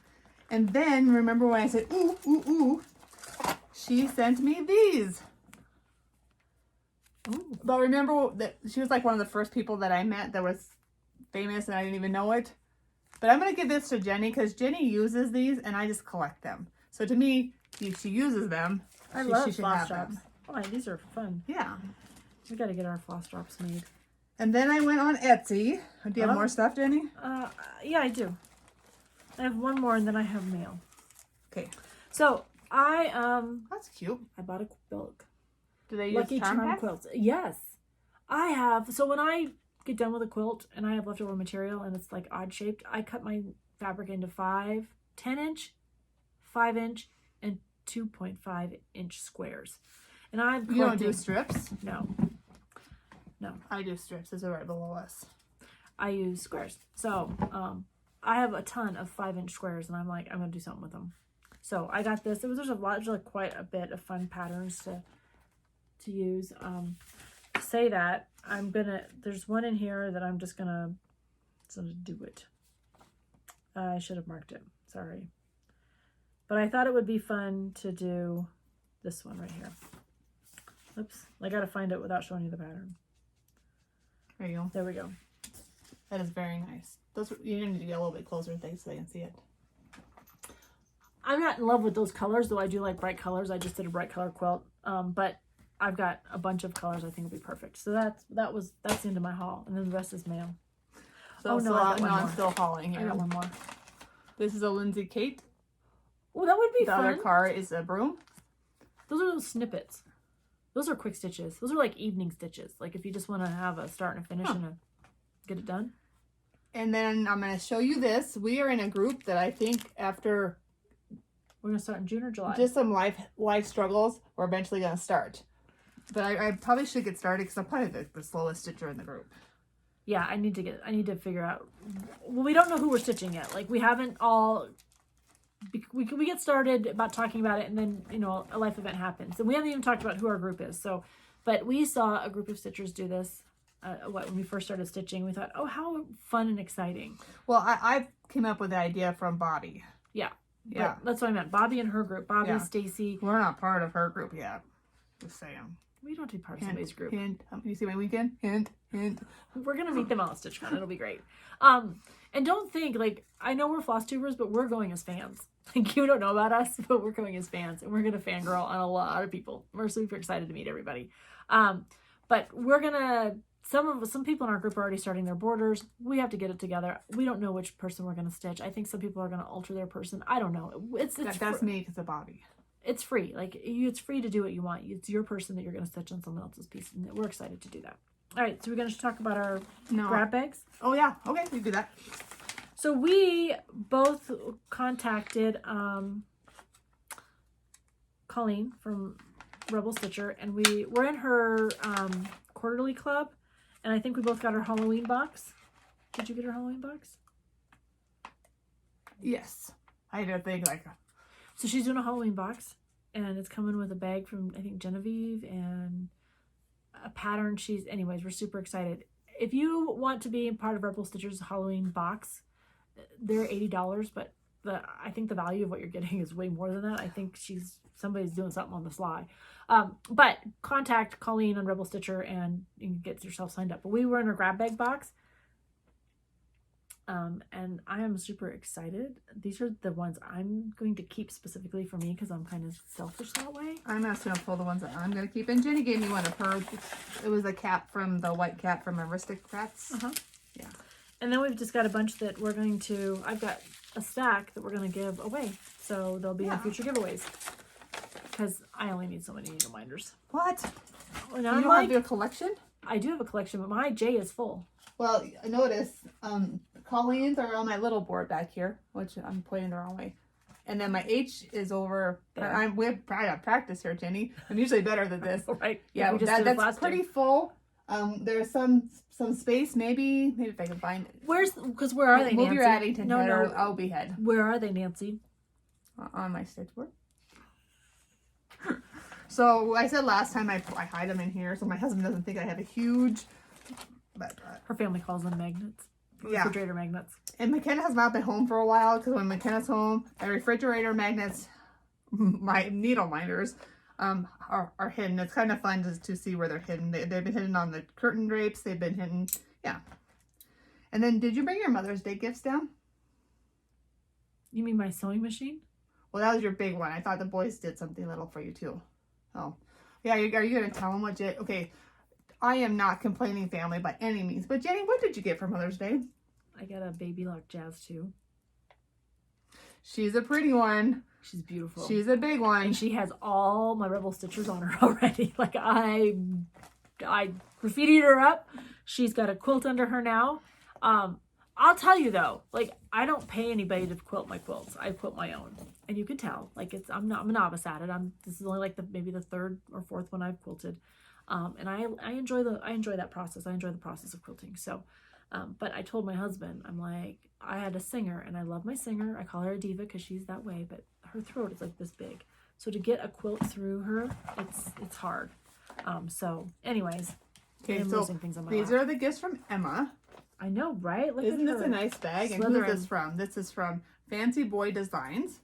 And then, remember when I said, ooh, ooh, ooh, she sent me these. Ooh. But remember that she was, like, one of the first people that I met that was famous and I didn't even know it. But I'm going to give this to Jenny because Jenny uses these and I just collect them. So to me, if she uses them, I love floss drops. Oh, these are fun. Yeah. We got to get our floss drops made. And then I went on Etsy. Do you have more stuff, Jenny? Yeah, I do. I have one more and then I have mail. Okay. So I that's cute. I bought a quilt. Do they use Lucky Charm quilts? Yes. I have. So when I get done with a quilt and I have leftover material and it's like odd shaped, I cut my fabric into 10 inch, 5 inch, and 2.5 inch squares. And I'm You don't do strips? No. I do strips. Those are right below us. I use squares. So I have a ton of 5 inch squares and I'm like, I'm gonna do something with them. So I got this. There's like quite a bit of fun patterns to use. To say that, there's one in here that I'm just gonna do it. I should have marked it. Sorry. But I thought it would be fun to do this one right here. Oops. I gotta find it without showing you the pattern. There you go. There we go. That is very nice. You need to get a little bit closer so they can see it. I'm not in love with those colors, though I do like bright colors. I just did a bright color quilt. But I've got a bunch of colors I think will be perfect. So that's the end of my haul. And then the rest is mail. So, I'm still hauling here. I got one more. This is a Lindsay Kate. Oh, that would be fun. The other car is a broom. Those are those snippets. Those are quick stitches. Those are like evening stitches. Like if you just want to have a start and a finish and get it done. And then I'm going to show you this. We are in a group that I think after... We're going to start in June or July? Just some life struggles. We're eventually going to start. But I probably should get started because I'm probably the slowest stitcher in the group. Yeah, I need to figure out... Well, we don't know who we're stitching yet. Like we haven't all... We get started about talking about it and then, you know, a life event happens. And we haven't even talked about who our group is. So, but we saw a group of stitchers do this when we first started stitching. We thought, oh, how fun and exciting. Well, I came up with the idea from Bobby. Yeah. Yeah. But that's what I meant. Bobby and her group. Bobby, Yeah. Stacy. We're not part of her group yet. Just saying. We don't have to be part of Hint, somebody's group. hint. You see my weekend? Hint, hint. We're going to meet them all at StitchCon. It'll be great. And don't think, like, I know we're FlossTubers, but we're going as fans. Like, you don't know about us, but we're going as fans. And we're going to fangirl on a lot of people. We're super excited to meet everybody. But we're going to... Some people in our group are already starting their borders. We have to get it together. We don't know which person we're going to stitch. I think some people are going to alter their person. I don't know. That's me because of Bobby. It's free. Like, it's free to do what you want. It's your person that you're going to stitch on someone else's piece. And we're excited to do that. All right, so we're going to talk about our grab bags. Oh, yeah. Okay, we do that. So we both contacted Colleen from Rebel Stitcher, and we were in her quarterly club, and I think we both got her Halloween box. Did you get her Halloween box? Yes. I had to think like... So she's doing a Halloween box, and it's coming with a bag from, I think, Genevieve, and a pattern. Anyways, we're super excited. If you want to be part of Rebel Stitcher's Halloween box, they're $80, but I think the value of what you're getting is way more than that. I think somebody's doing something on the sly. But contact Colleen on Rebel Stitcher and you can get yourself signed up. But we were in her grab bag box. And I am super excited. These are the ones I'm going to keep specifically for me because I'm kind of selfish that way. I'm just going to pull the ones that I'm going to keep. And Jenny gave me one of hers. It was a cap from the white cap from Aristocrats. Yeah. And then we've just got a bunch that we're going to, I've got a stack that we're going to give away. So they'll be in future giveaways. Because I only need so many reminders. What? And you don't have your collection? I do have a collection, but my J is full. Well, notice Colleen's are on my little board back here, which I'm pointing the wrong way. And then my H is over. We're proud of practice here, Jenny. I'm usually better than this. Right. Yeah, that's pretty full. There's some space, maybe if I can find it. Where are they, Nancy? Move your Addington head or I'll be head. Where are they, Nancy? On my stitch board. So I said last time I hide them in here so my husband doesn't think I have a huge... But her family calls them magnets. Refrigerator magnets. And McKenna has not been home for a while because when McKenna's home, my refrigerator magnets, my needle minders, are hidden. It's kind of fun to see where they're hidden. They've been hidden on the curtain drapes. They've been hidden. Yeah. And then did you bring your Mother's Day gifts down? You mean my sewing machine? Well, that was your big one. I thought the boys did something little for you too. Oh. Yeah, are you going to tell them what you... Okay. I am not complaining family by any means. But Jenny, what did you get for Mother's Day? I got a Baby Lock Jazz too. She's a pretty one. She's beautiful. She's a big one. And she has all my Rebel Stitchers on her already. Like I graffitied her up. She's got a quilt under her now. I'll tell you though, like I don't pay anybody to quilt my quilts. I quilt my own. And you can tell, like I'm a novice at it. This is only like maybe the third or fourth one I've quilted. And I enjoy that process. I enjoy the process of quilting. So, but I told my husband, I'm like, I had a singer and I love my singer. I call her a diva because she's that way, but her throat is like this big. So to get a quilt through her, it's hard. So anyways, okay, I'm losing things on my these lap. are the gifts from Emma. I know, right? Look Isn't at this her. a nice bag? And who is this from? This is from Fancy Boy Designs.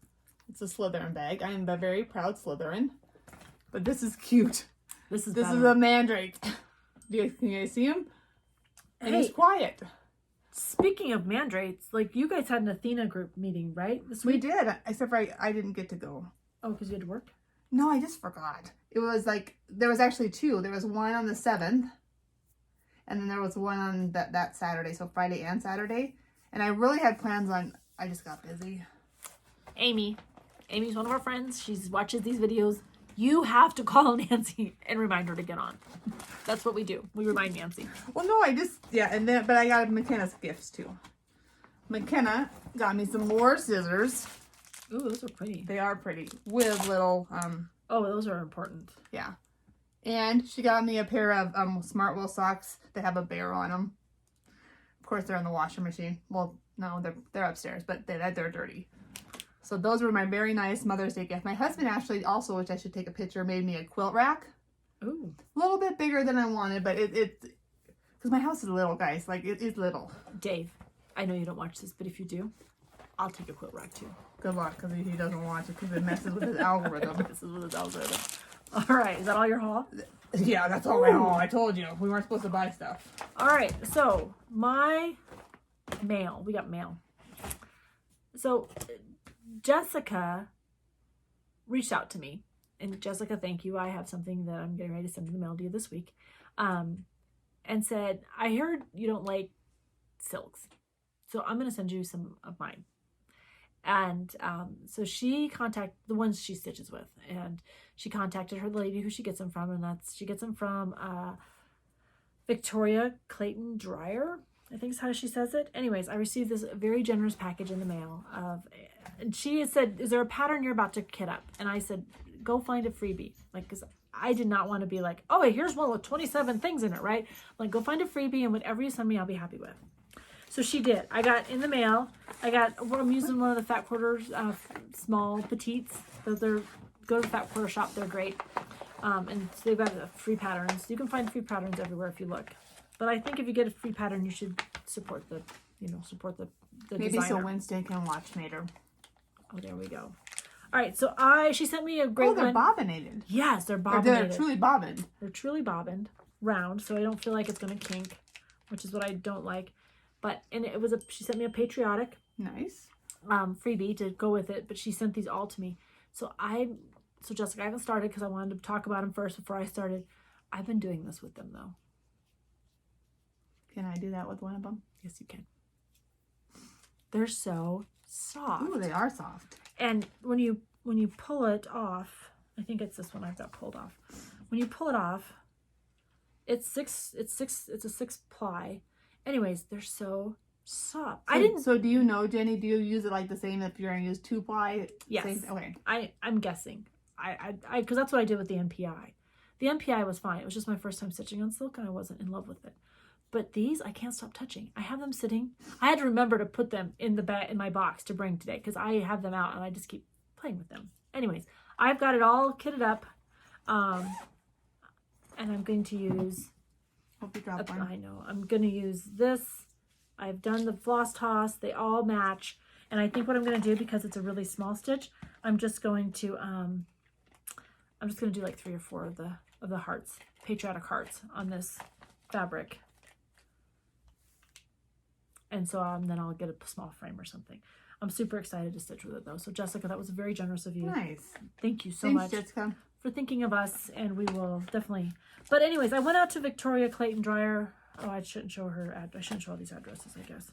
It's a Slytherin bag. I am a very proud Slytherin. But this is cute. This is a mandrake. Can you guys see him? And he's quiet. Speaking of mandrakes, like you guys had an Athena group meeting, right? This week? We did, except for I didn't get to go. Oh, because you had to work? No, I just forgot. It was like, there was actually two. There was one on the 7th. And then there was one on that Saturday. So Friday and Saturday. And I really had plans on, I just got busy. Amy's one of our friends. She watches these videos. You have to call Nancy and remind her to get on. That's what we do. We remind Nancy. Well, no, but I got McKenna's gifts too. McKenna got me some more scissors. Ooh, those are pretty. They are pretty. With little, oh, those are important. Yeah. And she got me a pair of Smartwool socks that have a bear on them. Of course, they're in the washing machine. Well, no, they're upstairs, but they're dirty. So those were my very nice Mother's Day gift. My husband actually also, which I should take a picture, made me a quilt rack. Ooh. A little bit bigger than I wanted, but because my house is little, guys. Like, it is little. Dave, I know you don't watch this, but if you do, I'll take a quilt rack too. Good luck, because he doesn't want to, because it messes with his algorithm. This is with his algorithm. All right, is that all your haul? Yeah, that's all my haul. I told you we weren't supposed to buy stuff. All right, so my mail. We got mail. So Jessica reached out to me, and Jessica, thank you. I have something that I'm getting ready to send in the mail to you this week, and said, I heard you don't like silks, so I'm gonna send you some of mine. And so she contacted the ones she stitches with, and she contacted her lady who she gets them from, and she gets them from Victoria Clayton Dryer, I think is how she says it. Anyways, I received this very generous package in the mail and she said, is there a pattern you're about to kit up? And I said, go find a freebie, like, because I did not want to be like, oh, here's one with 27 things in it, right? Like, go find a freebie, and whatever you send me, I'll be happy with. So she did. I got in the mail. I'm using one of the Fat Quarters small petites. Go to the Fat Quarter shop. They're great. And they've got free patterns. You can find free patterns everywhere if you look. But I think if you get a free pattern, you should support the Maybe designer. so Wednesday can watch Mater. Oh, there we go. All right. So she sent me a great one. Oh, they're bobbinated. Yes, they're Or bobbinated. they're truly bobbined. They're truly bobbined, round, so I don't feel like it's going to kink, which is what I don't like. But, and it was she sent me a patriotic Nice. freebie to go with it, but she sent these all to me. So Jessica, I haven't started because I wanted to talk about them first before I started. I've been doing this with them though. Can I do that with one of them? Yes, you can. They're so soft. Ooh, they are soft. And when you pull it off, I think it's this one I've got pulled off. When you pull it off, it's a 6 ply. Anyways, they're so soft. So do you know, Jenny, do you use it like the same if you're going to use 2 ply? Yes. Same, okay. I'm guessing. Because that's what I did with the NPI. The NPI was fine. It was just my first time stitching on silk and I wasn't in love with it. But these, I can't stop touching. I have them sitting. I had to remember to put them in my box to bring today because I have them out and I just keep playing with them. Anyways, I've got it all kitted up. And I'm going to use... Hope you drop one. I know. I'm going to use this. I've done the floss toss. They all match. And I think what I'm going to do, because it's a really small stitch, I'm just going to do like 3 or 4 of the hearts, patriotic hearts on this fabric. And so then I'll get a small frame or something. I'm super excited to stitch with it though. So Jessica, that was very generous of you. Nice. Thank you so Thanks, much. Jessica. For thinking of us, and we will definitely. But anyways, I went out to Victoria Clayton Dryer. Oh, I shouldn't show her. I shouldn't show all these addresses, I guess.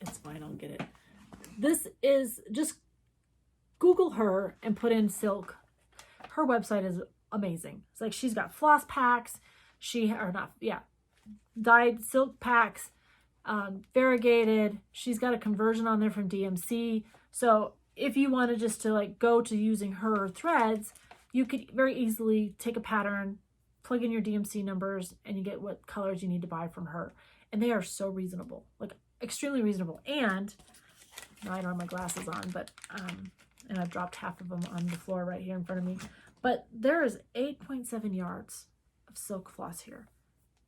It's fine. I'll get it. This is just Google her and put in silk. Her website is amazing. It's like she's got floss packs. Dyed silk packs, variegated. She's got a conversion on there from DMC. So if you wanted just to like go to using her threads, you could very easily take a pattern, plug in your DMC numbers, and you get what colors you need to buy from her. And they are so reasonable, like extremely reasonable. And now I don't have my glasses on, but and I've dropped half of them on the floor right here in front of me. But there is 8.7 yards of silk floss here,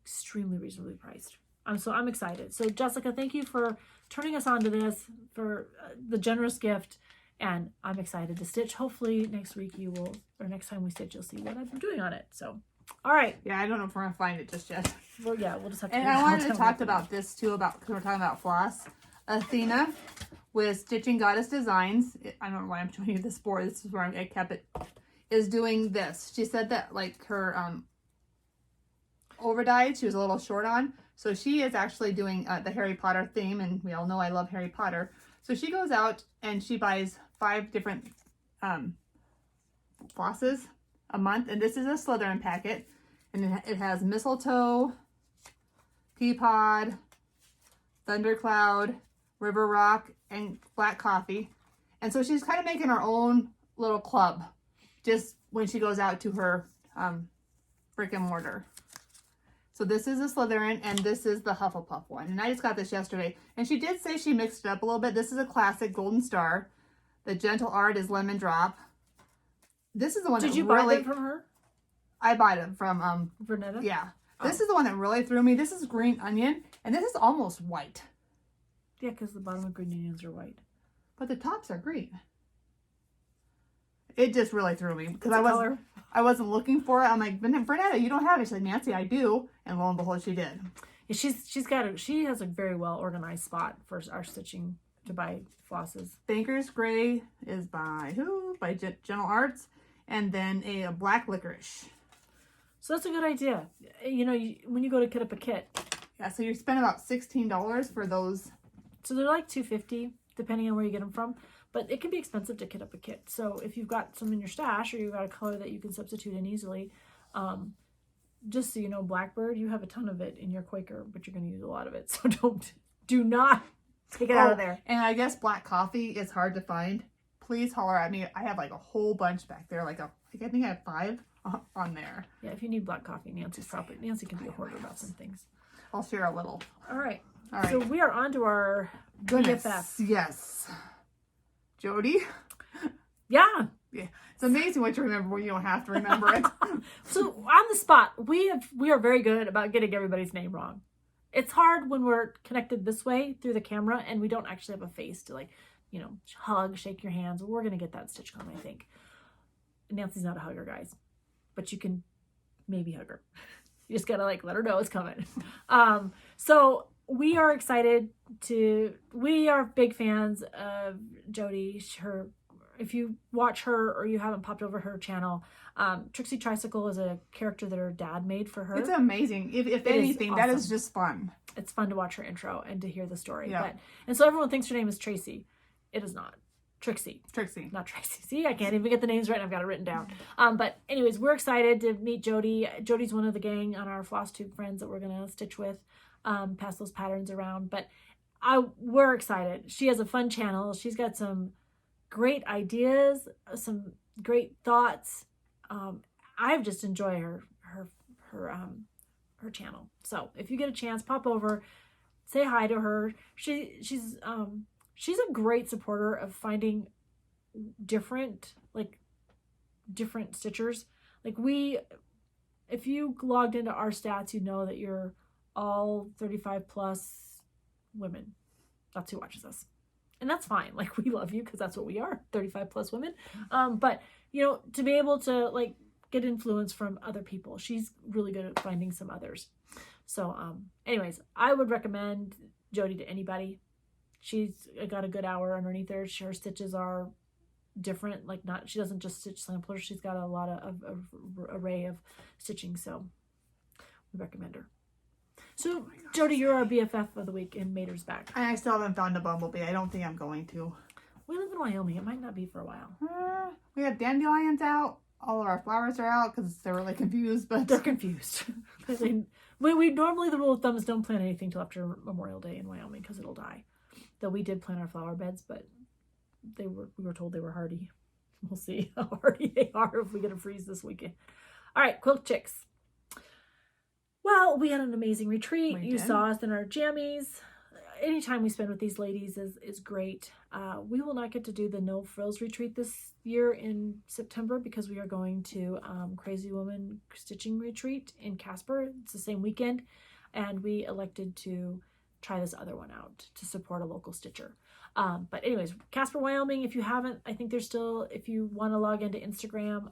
extremely reasonably priced. So I'm excited. So Jessica, thank you for turning us on to this, for the generous gift. And I'm excited to stitch. Hopefully next week next time we stitch, you'll see what I've been doing on it. So, all right. Yeah, I don't know if we're going to find it just yet. Well, yeah, we'll just have to. And I wanted to talk about this too, because we're talking about floss. Athena with Stitching Goddess Designs. I don't know why I'm showing you this board. This is where I kept it. Is doing this. She said that like her overdyed, she was a little short on. So she is actually doing the Harry Potter theme, and we all know I love Harry Potter. So she goes out and she buys 5 different flosses a month, and this is a Slytherin packet, and it has mistletoe, peapod, thundercloud, river rock, and black coffee. And so she's kind of making her own little club just when she goes out to her brick and mortar. So this is a Slytherin, and this is the Hufflepuff one. And I just got this yesterday. And she did say she mixed it up a little bit. This is a classic Golden Star. The Gentle Art is Lemon Drop. This is the one that really... Did you buy them from her? I bought them from... Vernetta? Yeah. This is the one that really threw me. This is green onion, and this is almost white. Yeah, because the bottom of green onions are white. But the tops are green. It just really threw me because I wasn't looking for it. I'm like, Bernetta, you don't have it. She's like, Nancy, I do. And lo and behold, she did. Yeah, she has a very well organized spot for our stitching to buy flosses. Banker's Gray is by who? By Gentle Arts. And then a black licorice. So that's a good idea. You know, when you go to get up a kit. Yeah, so you spend about $16 for those. So they're like $2.50 depending on where you get them from. But it can be expensive to kit up a kit. So if you've got some in your stash or you've got a color that you can substitute in easily, just so you know, Blackbird, you have a ton of it in your Quaker, but you're going to use a lot of it. So do not take it out of there. And I guess black coffee is hard to find. Please holler at me. I have like a whole bunch back there. I think I have 5 on there. Yeah, if you need black coffee, Nancy can be a hoarder about some things. I'll share a little. All right. So we are on to our BFF. Yes. Jody. Yeah. It's amazing what you remember when you don't have to remember it. So on the spot, we are very good about getting everybody's name wrong. It's hard when we're connected this way through the camera and we don't actually have a face to, like, you know, hug, shake your hands. We're going to get that StitchCon, I think. Nancy's not a hugger, guys, but you can maybe hug her. You just got to, like, let her know it's coming. So we are excited we are big fans of Jody. If you watch her or you haven't popped over her channel, Trixie Tricylce is a character that her dad made for her. It's amazing. If anything, that is just fun. It's fun to watch her intro and to hear the story. Yeah. And so everyone thinks her name is Tracy. It is not. Trixie. Not Tracy. See, I can't even get the names right. I've got it written down. But anyways, we're excited to meet Jody. Jody's one of the gang on our FlossTube friends that we're going to stitch with, pass those patterns around. But we're excited. She has a fun channel. She's got some great ideas, some great thoughts. I've just enjoyed her channel. So if you get a chance, pop over, say hi to her. She's a great supporter of finding different stitchers. Like if you logged into our stats, you know that you're all 35 plus women. That's who watches us. And that's fine. Like, we love you because that's what we are, 35 plus women. But, you know, to be able to, like, get influence from other people, she's really good at finding some others. So, anyways, I would recommend Jody to anybody. She's got a good hour underneath her. Her stitches are different. Like, she doesn't just stitch samplers. She's got a lot of array of stitching. So, we recommend her. So, Jody, you're our BFF of the week in Matersback. I still haven't found a bumblebee. I don't think I'm going to. We live in Wyoming. It might not be for a while. We have dandelions out. All of our flowers are out because they're really confused. But they're confused. we normally, the rule of thumb is don't plant anything till after Memorial Day in Wyoming because it'll die. Though we did plant our flower beds, but we were told they were hardy. We'll see how hardy they are if we get a freeze this weekend. All right, Quilt Chicks. Well, we had an amazing retreat. You saw us in our jammies. Anytime we spend with these ladies is great. We will not get to do the No Frills retreat this year in September because we are going to Crazy Woman Stitching Retreat in Casper. It's the same weekend. And we elected to try this other one out to support a local stitcher. But anyways, Casper, Wyoming, if you haven't, I think there's still, if you want to log into Instagram,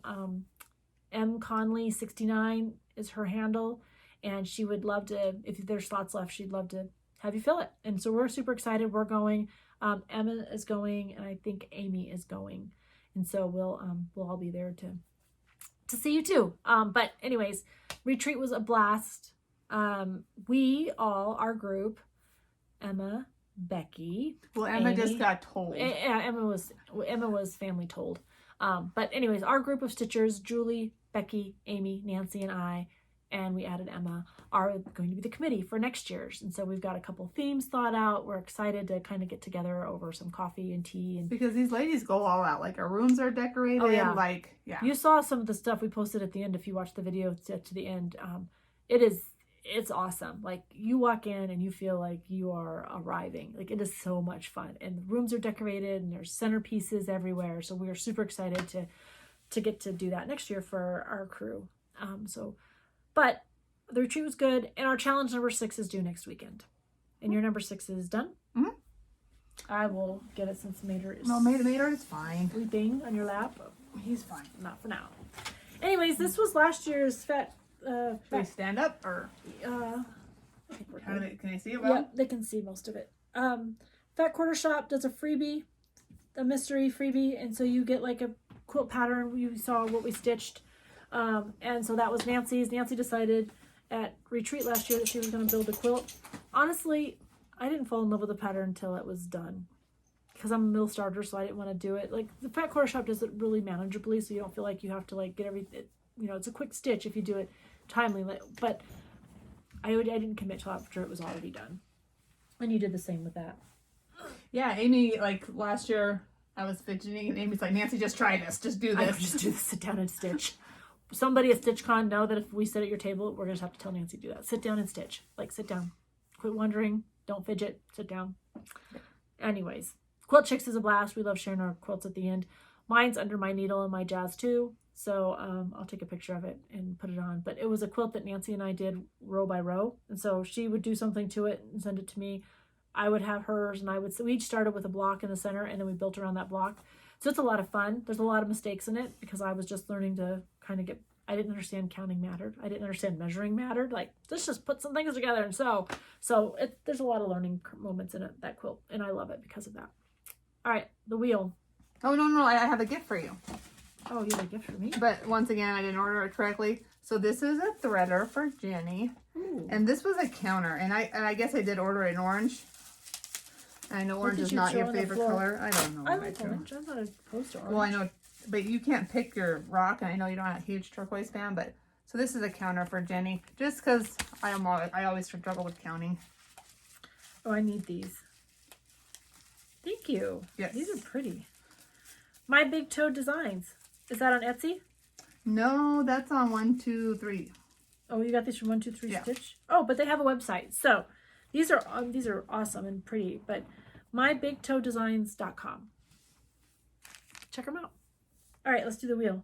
mconley69 is her handle. And she would love to, if there's slots left, she'd love to have you fill it. And so we're super excited. We're going. Emma is going, and I think Amy is going. And so we'll all be there to see you too. But anyways, retreat was a blast. Our group, Emma, Becky. Well, Emma Amy, just got told. Emma was family told. But anyways, our group of stitchers, Julie, Becky, Amy, Nancy, and I, and we added Emma, are going to be the committee for next year's. And so we've got a couple themes thought out. We're excited to kind of get together over some coffee and tea. And because these ladies go all out. Like, our rooms are decorated. Oh, yeah. Like, yeah. You saw some of the stuff we posted at the end. If you watch the video to the end, it's awesome. Like, you walk in and you feel like you are arriving. Like, it is so much fun. And the rooms are decorated and there's centerpieces everywhere. So we are super excited to get to do that next year for our crew. But the retreat was good, and our challenge number 6 is due next weekend. And your number 6 is done? Mm-hmm. I will get it since Mater is No, Mater is fine. sleeping on your lap. He's fine. Not for now. Anyways, this was last year's fat. Should we stand up or? I think we're good. Can I see it well? Yeah, they can see most of it. Fat Quarter Shop does a freebie, a mystery freebie, and so you get like a quilt pattern. You saw what we stitched, and so that was Nancy's. Nancy decided at retreat last year that she was going to build a quilt. Honestly, I didn't fall in love with the pattern until it was done, because I'm a middle starter, so I didn't want to do it. Like the Fat Quarter Shop does it really manageably, so you don't feel like you have to like get everything. You know, it's a quick stitch if you do it timely, but I didn't commit till after it was already done. And you did the same with that. Yeah, Amy, like last year, I was fidgeting, and Amy's like, Nancy, just try this. Just do I this. would just do this, sit down and stitch. Somebody at StitchCon know that if we sit at your table, we're going to have to tell Nancy to do that. Sit down and stitch. Like, sit down. Quit wondering. Don't fidget. Sit down. Anyways, Quilt Chicks is a blast. We love sharing our quilts at the end. Mine's under my needle and my jazz too. So I'll take a picture of it and put it on. But it was a quilt that Nancy and I did row by row. And so she would do something to it and send it to me. I would have hers, and we each started with a block in the center, and then we built around that block. So it's a lot of fun. There's a lot of mistakes in it because I was just learning to kind of I didn't understand counting mattered. I didn't understand measuring mattered. Like, let's just put some things together and sew. So there's a lot of learning moments in it, that quilt, and I love it because of that. All right, the wheel. Oh, no, I have a gift for you. Oh, you have a gift for me? But once again, I didn't order it correctly. So this is a threader for Jenny. Ooh. And this was a counter. And I guess I did order it in orange. I know orange is not your favorite color. I don't know. I like orange. I'm not opposed to orange. Well, I know, but you can't pick your rock. And I know you're not a huge turquoise fan, but so this is a counter for Jenny. Just because I always struggle with counting. Oh, I need these. Thank you. Yes. These are pretty. My Big Toe Designs. Is that on Etsy? No, that's on 1, 2, 3. Oh, you got these from 1, 2, 3 Yeah. Stitch? Oh, but they have a website. So these are awesome and pretty. But mybigtoedesigns.com. Check them out. All right, let's do the wheel.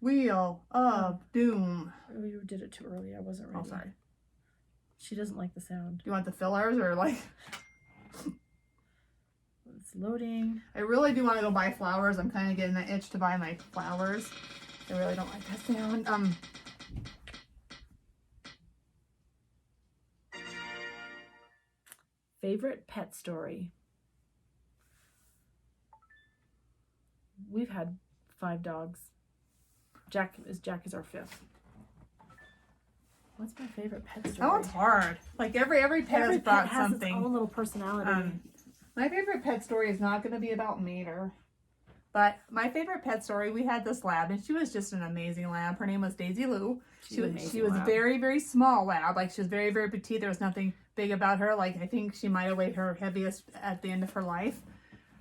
Wheel of Doom. We did it too early. I wasn't ready. Oh, sorry. She doesn't like the sound. Do you want the fillers or like? It's loading. I really do want to go buy flowers. I'm kind of getting that itch to buy my flowers. I really don't like that sound. Favorite pet story. We've had 5 dogs. Jack is our 5th. What's my favorite pet story? That one's hard. Like every pet has brought has something. its own little personality. My favorite pet story is not going to be about Mater. But my favorite pet story, we had this lab, and she was just an amazing lab. Her name was Daisy Lou. She was a very, very small lab. Like, she was very, very petite. There was nothing big about her. Like, I think she might have weighed her heaviest at the end of her life.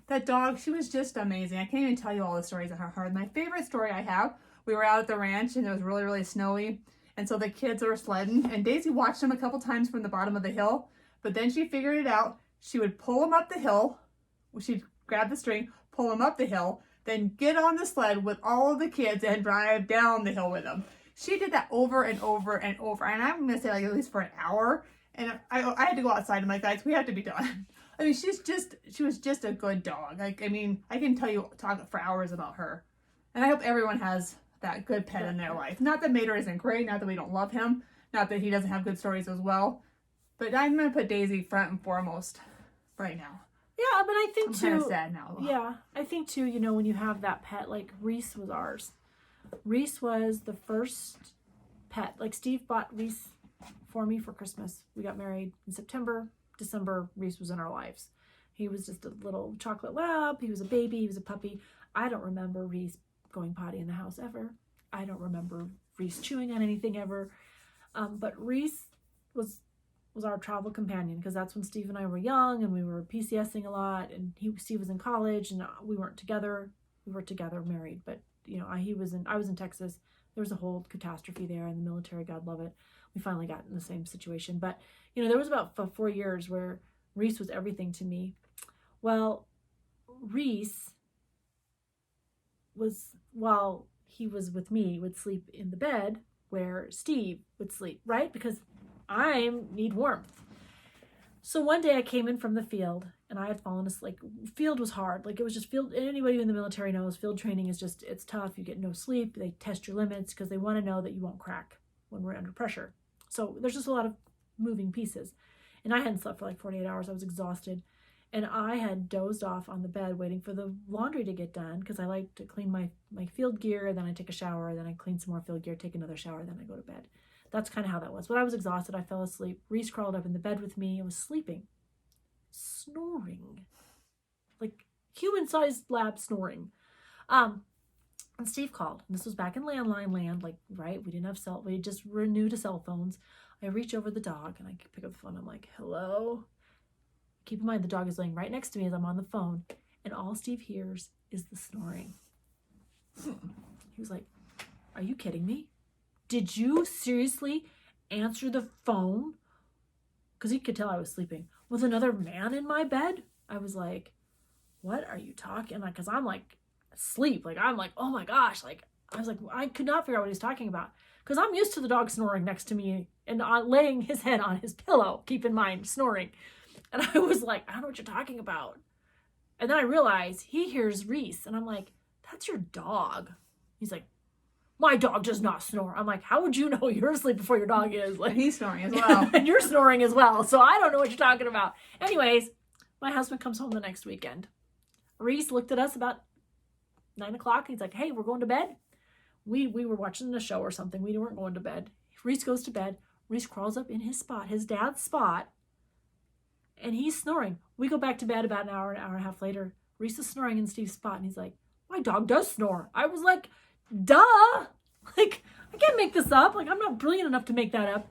That dog, she was just amazing. I can't even tell you all the stories of her. My favorite story I have, we were out at the ranch, and it was really, really snowy. And so the kids were sledding, and Daisy watched them a couple times from the bottom of the hill. But then she figured it out. She would pull them up the hill. She'd grab the string, pull them up the hill, then get on the sled with all of the kids and drive down the hill with them. She did that over and over and over. And I'm going to say like at least for an hour. And I had to go outside. I'm like, guys, we have to be done. I mean, she was just a good dog. Like, I mean, I can talk for hours about her. And I hope everyone has that good pet in their life. Not that Mater isn't great. Not that we don't love him. Not that he doesn't have good stories as well. But I'm going to put Daisy front and foremost right now. Yeah, but I think I'm too. kind of sad now. Yeah, I think too. You know, when you have that pet, like Reese was ours. Reese was the first pet. Like Steve bought Reese for me for Christmas. We got married in September. December, Reese was in our lives. He was just a little chocolate lab. He was a baby. He was a puppy. I don't remember Reese going potty in the house ever. I don't remember Reese chewing on anything ever. But Reese was our travel companion, because that's when Steve and I were young and we were PCSing a lot, and Steve was in college and we weren't together. We were together, married, but you know, I was in Texas. There was a whole catastrophe there in the military, God love it. We finally got in the same situation, but you know, there was about 4 years where Reese was everything to me. Well, Reese was, while he was with me, would sleep in the bed where Steve would sleep, right? Because I need warmth. So one day I came in from the field and I had fallen asleep. Like, field was hard. Like, it was just field. Anybody in the military knows field training is just, it's tough. You get no sleep. They test your limits because they want to know that you won't crack when we're under pressure. So there's just a lot of moving pieces. And I hadn't slept for like 48 hours. I was exhausted. And I had dozed off on the bed waiting for the laundry to get done because I like to clean my field gear. Then I take a shower. Then I clean some more field gear, take another shower. Then I go to bed. That's kind of how that was. But I was exhausted. I fell asleep. Reese crawled up in the bed with me and was sleeping. Snoring. Like human-sized lab snoring. And Steve called. And this was back in landline land. Like, right? We didn't have we just were new to cell phones. I reach over the dog and I pick up the phone. I'm like, hello? Keep in mind, the dog is laying right next to me as I'm on the phone, and all Steve hears is the snoring. He was like, are you kidding me? Did you seriously answer the phone? Because he could tell I was sleeping. With another man in my bed? I was like, what are you talking? Like, because I'm like asleep. Like, I'm like, oh my gosh. Like, I was like, I could not figure out what he's talking about. Because I'm used to the dog snoring next to me and laying his head on his pillow. Keep in mind, snoring. And I was like, I don't know what you're talking about. And then I realized he hears Reese. And I'm like, that's your dog. He's like, my dog does not snore. I'm like, how would you know you're asleep before your dog is? Like, And he's snoring as well. And you're snoring as well. So I don't know what you're talking about. Anyways, my husband comes home the next weekend. Reese looked at us about 9 o'clock. He's like, hey, we're going to bed. We were watching a show or something. We weren't going to bed. Reese goes to bed. Reese crawls up in his spot, his dad's spot. And he's snoring. We go back to bed about an hour and a half later. Reese is snoring in Steve's spot. And he's like, my dog does snore. I was like, duh. Like, I can't make this up. Like, I'm not brilliant enough to make that up.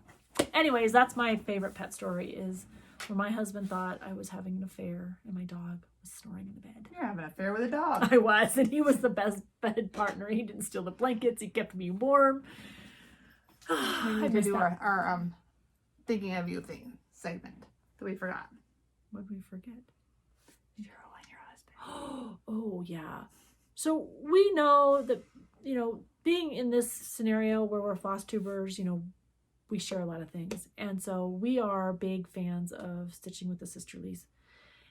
Anyways, that's my favorite pet story, is where my husband thought I was having an affair and my dog was snoring in the bed. You're having an affair with a dog. I was. And he was the best bed partner. He didn't steal the blankets. He kept me warm. We need to do our thinking of you thing segment that we forgot. What did we forget? Your and your husband. Oh, yeah. So we know that, being in this scenario where we're FlossTubers, we share a lot of things. And so we are big fans of stitching with the sisterlies.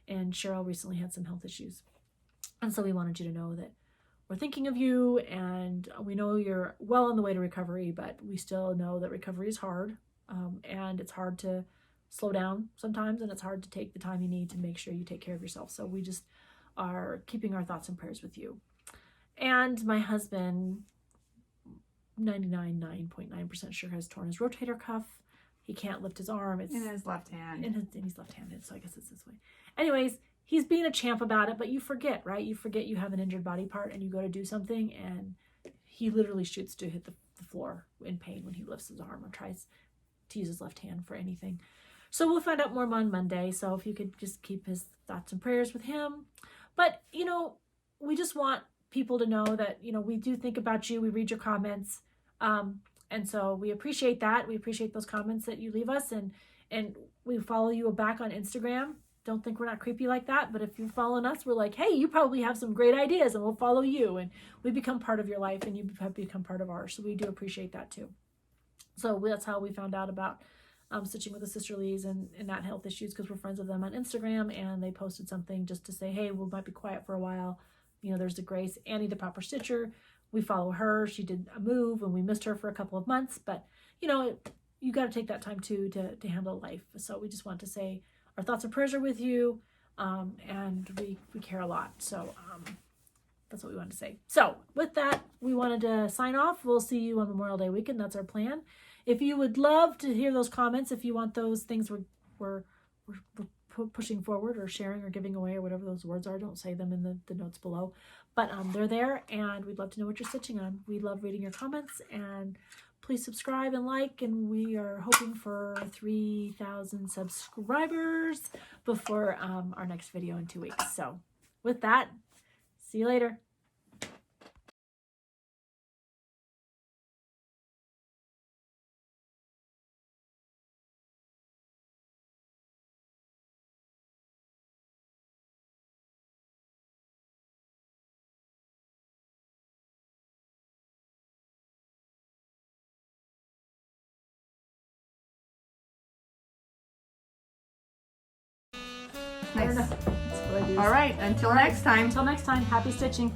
And Cheryl recently had some health issues. And so we wanted you to know that we're thinking of you, and we know you're well on the way to recovery, but we still know that recovery is hard. And it's hard to slow down sometimes, and it's hard to take the time you need to make sure you take care of yourself. So we just are keeping our thoughts and prayers with you. And my husband, 99.9% sure, has torn his rotator cuff. He can't lift his arm. It's in his left hand. And he's left-handed, so I guess it's this way. Anyways, he's being a champ about it, but you forget, right? You forget you have an injured body part and you go to do something, and he literally shoots to hit the floor in pain when he lifts his arm or tries to use his left hand for anything. So we'll find out more on Monday. So if you could just keep his thoughts and prayers with him. But, we just want people to know that, we do think about you. We read your comments. And so we appreciate that. We appreciate those comments that you leave us. And we follow you back on Instagram. Don't think we're not creepy like that. But if you're following us, we're like, hey, you probably have some great ideas, and we'll follow you. And we become part of your life, and you have become part of ours. So we do appreciate that too. So that's how we found out about stitching with the sisterlies and not health issues, because we're friends with them on Instagram, and they posted something just to say, hey, we might be quiet for a while. There's the Grace, Annie, the proper stitcher. We follow her. She did a move, and we missed her for a couple of months. But, you got to take that time too to handle life. So we just want to say our thoughts and prayers are with you, and we care a lot. So that's what we wanted to say. So with that, we wanted to sign off. We'll see you on Memorial Day weekend. That's our plan. If you would love to hear those comments, if you want those things we're pushing forward or sharing or giving away or whatever those words are, don't say them in the notes below. But they're there, and we'd love to know what you're stitching on. We love reading your comments, and please subscribe and like, and we are hoping for 3,000 subscribers before our next video in 2 weeks. So with that, see you later. Nice I Nice. don't know. That's what I do. All right, until next time. Until next time, happy stitching.